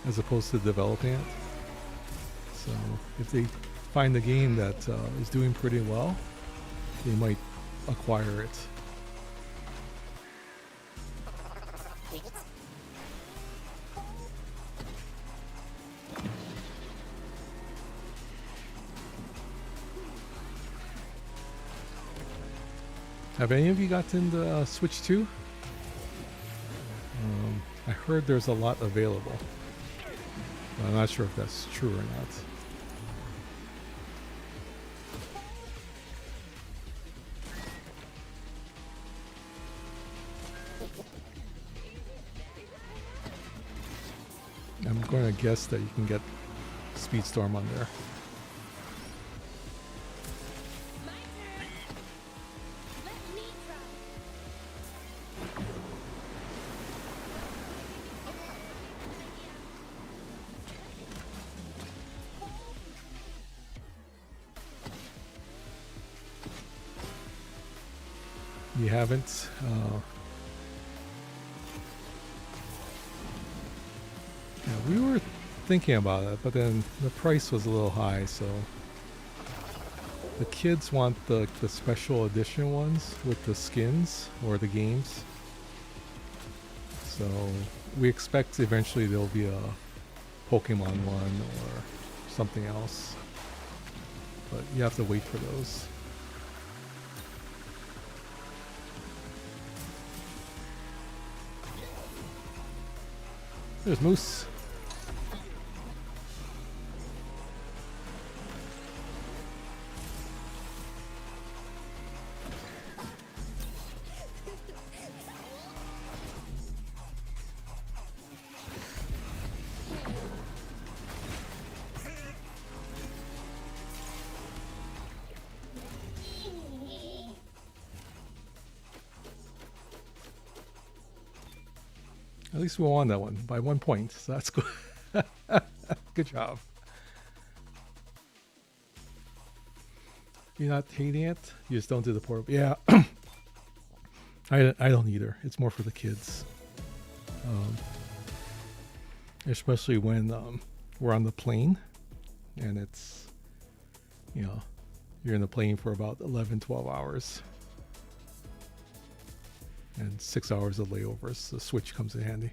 as opposed to developing it. So if they find a game that is doing pretty well, they might acquire it. Have any of you gotten the Switch 2? I heard there's a lot available. I'm not sure if that's true or not. I'm going to guess that you can get Speedstorm on there. You haven't? Yeah, we were thinking about it, but then the price was a little high, so the kids want the special edition ones with the skins or the games. So we expect eventually there'll be a Pokemon one or something else, but you have to wait for those. There's Moose. At least we won that one by 1 point, so that's good. Good job. You're not hating it? You just don't do the portable. Yeah. I don't either. It's more for the kids. Especially when we're on the plane and it's, you know, you're in the plane for about 11, 12 hours. And 6 hours of layovers. The Switch comes in handy.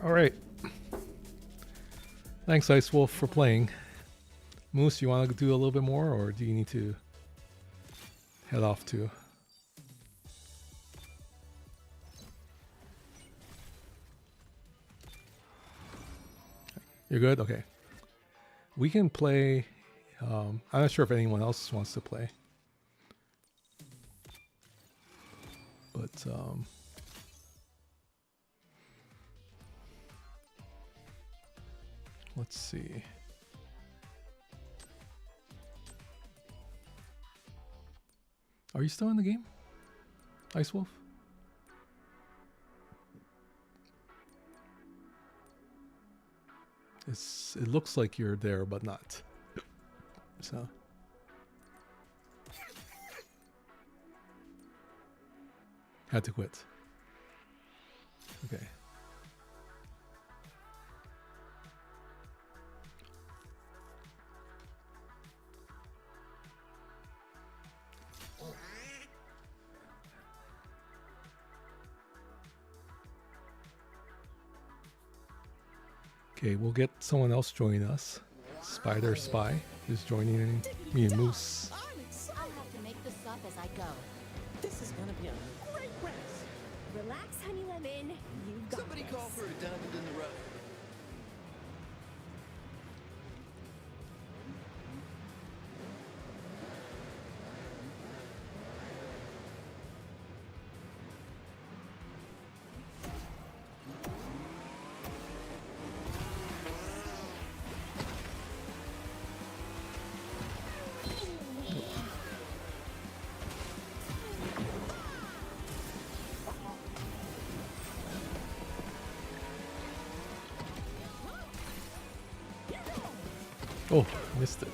All right. Thanks, Ice Wolf, for playing. Moose, you want to do a little bit more, or do you need to head off too? You're good? Okay. We can play. I'm not sure if anyone else wants to play. But Let's see. Are you still in the game, Ice Wolf? It looks like you're there, but not. So. Had to quit. Okay. Okay, we'll get someone else join us. Spider Spy is joining me and Moose.
I'm excited.
I'll have to make this up as I go.
This is gonna be a great race.
Relax, honey lemon. You got
Somebody
this.
call for a diamond in the rough.
Oh, missed it.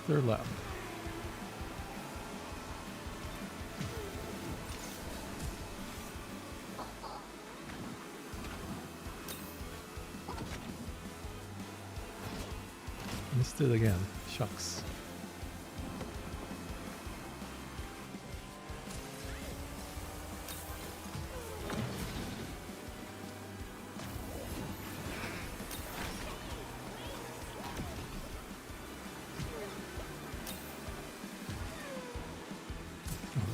Third lap. Missed it again. Shucks.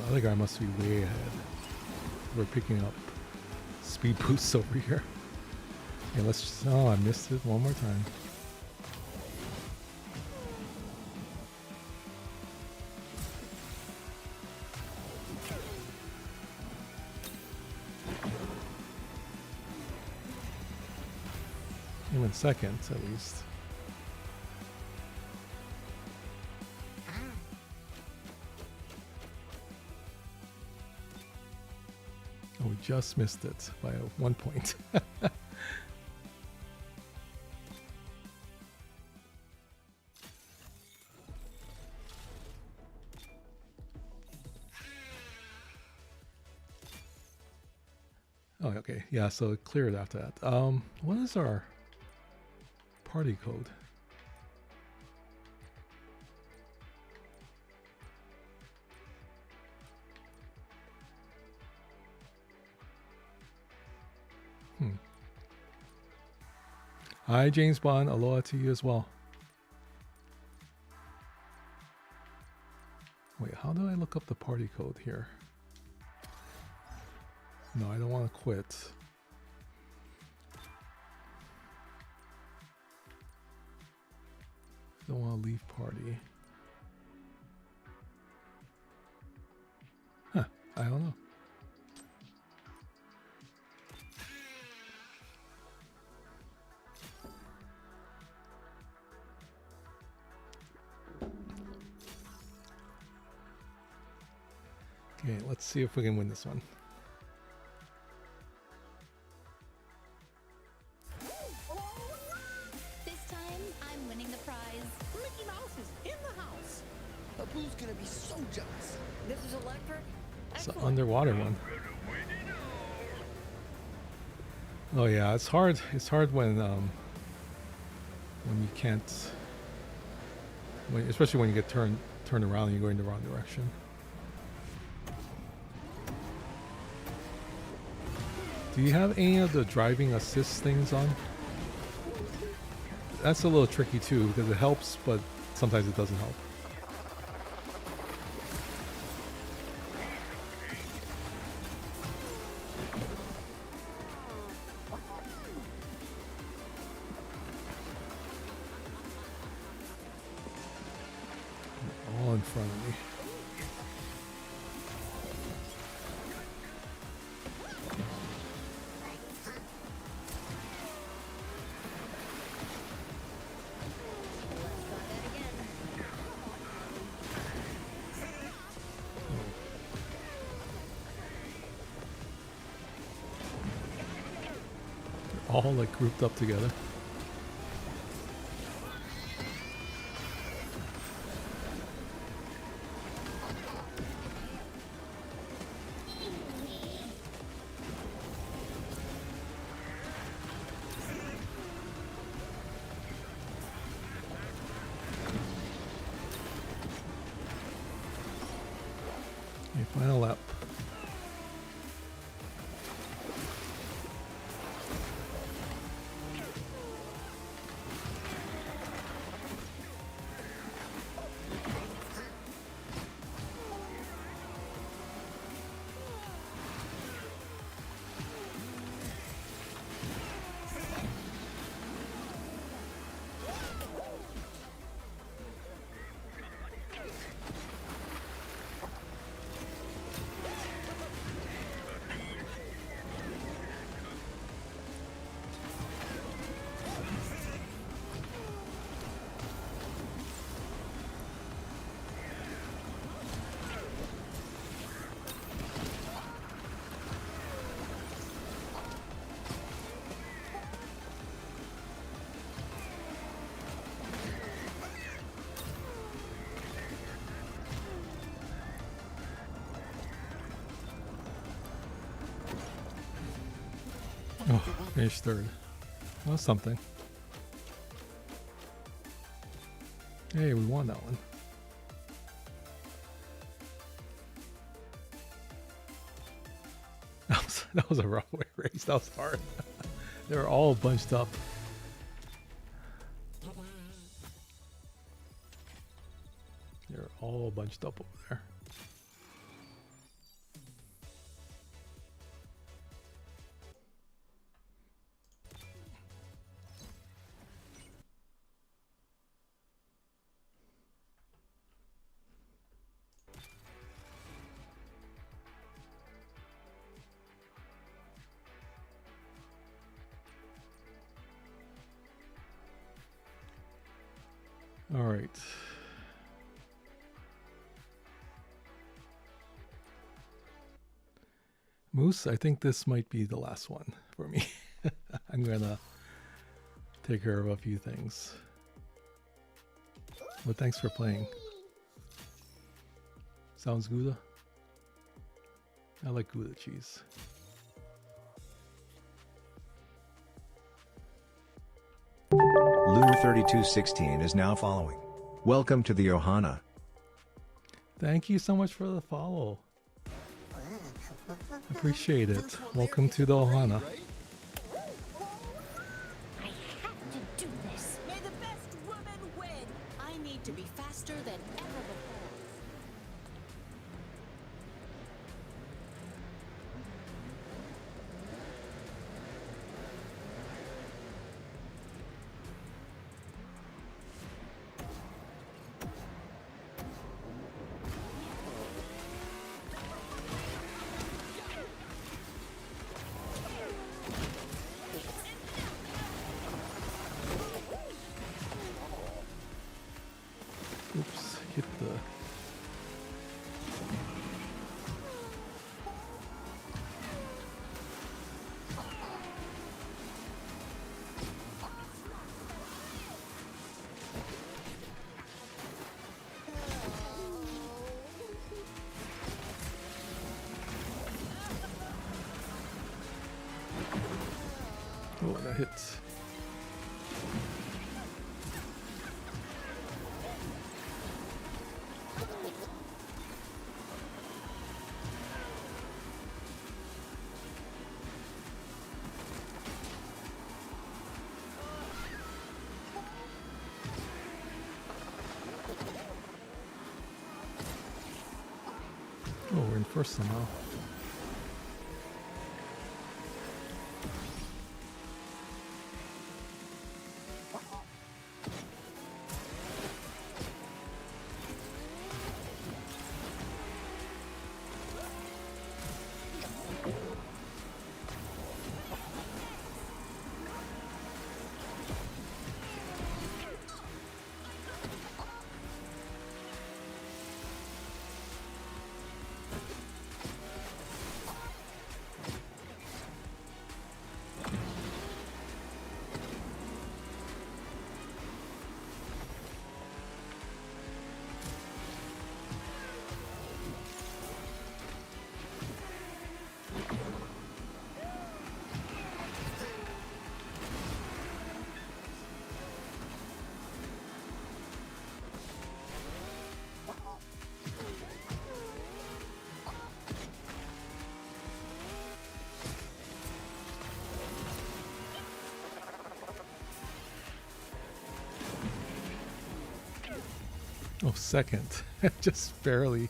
The other guy must be way ahead. We're picking up speed boosts over here. Yeah, let's just, oh, I missed it one more time. Even seconds at least. Oh, we just missed it by 1 point. Oh, okay. Yeah, so it cleared after that. What is our party code? Hi, James Bond. Aloha to you as well. Wait, how do I look up the party code here? No, I don't want to quit. Don't want to leave party. Huh, I don't know. Okay, let's see if we can win this one.
This time, I'm winning the prize.
Mickey Mouse is in the house.
Apu's gonna be so jealous.
This is electric.
It's the underwater one. Oh yeah, it's hard. It's hard when you can't Especially when you get turned around and you're going the wrong direction. Do you have any of the driving assist things on? That's a little tricky too, because it helps, but sometimes it doesn't help. All in front of me. All like grouped up together. Okay, final lap. Oh, finished third. Well, something. Hey, we won that one. That was a rough way race. That was hard. They were all bunched up. They're all bunched up over there. All right. Moose, I think this might be the last one for me. I'm gonna take care of a few things. But thanks for playing. Sounds Gouda? I like Gouda cheese.
Lou3216 is now following. Welcome to the Ohana.
Thank you so much for the follow. Appreciate it. Welcome to the Ohana.
I have to do this. May the best woman win. I need to be faster than ever before.
Oops, hit the... Oh, that hits. first somehow. Oh, second. Just barely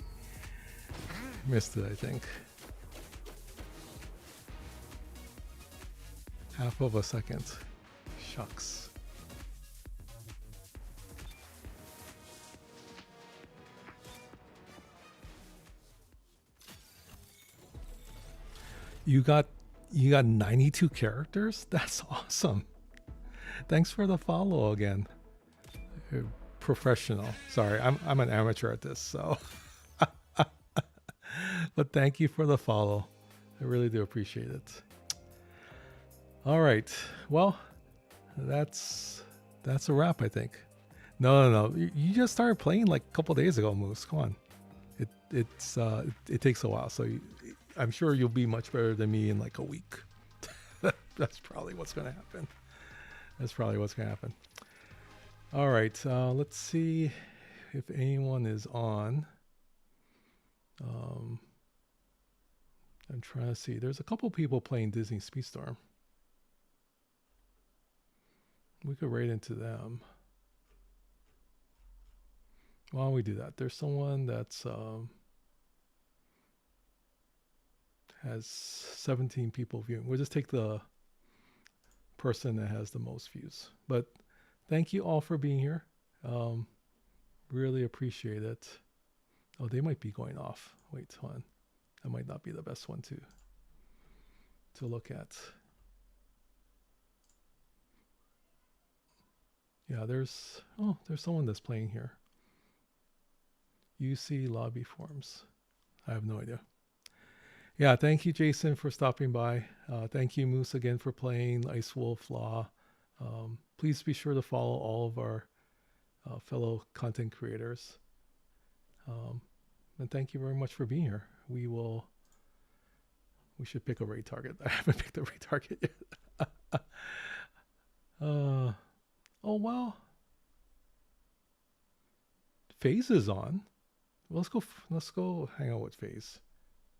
missed it, I think. Half of a second. Shucks. You got 92 characters? That's awesome. Thanks for the follow again. Professional. Sorry, I'm an amateur at this, so but thank you for the follow. I really do appreciate it. All right, well, that's a wrap, I think. No, you just started playing like a couple days ago, Moose. Come on, it takes a while, so I'm sure you'll be much better than me in like a week. That's probably what's gonna happen. All right, let's see if anyone is on. I'm trying to see. There's a couple people playing Disney Speedstorm. We could raid into them. Why don't we do that? There's someone that's has 17 people viewing. We'll just take the person that has the most views. But thank you all for being here. Really appreciate it. Oh, they might be going off. Wait, hold on. That might not be the best one to look at. Yeah, there's someone that's playing here. UC lobby forms. I have no idea. Yeah, thank you, Jason, for stopping by. Thank you, Moose, again for playing Ice Wolf Law. Please be sure to follow all of our fellow content creators. And thank you very much for being here. We should pick a raid target. I haven't picked a raid target yet. Oh, well. FaZe is on. Well, let's go hang out with FaZe.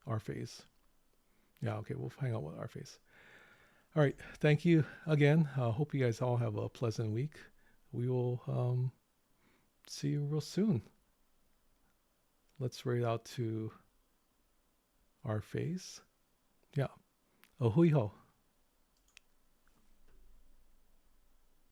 Our FaZe. Yeah, okay, we'll hang out with our FaZe. All right, thank you again. Hope you guys all have a pleasant week. We will see you real soon. Let's raid out to our FaZe. Yeah. Oh, hui ho.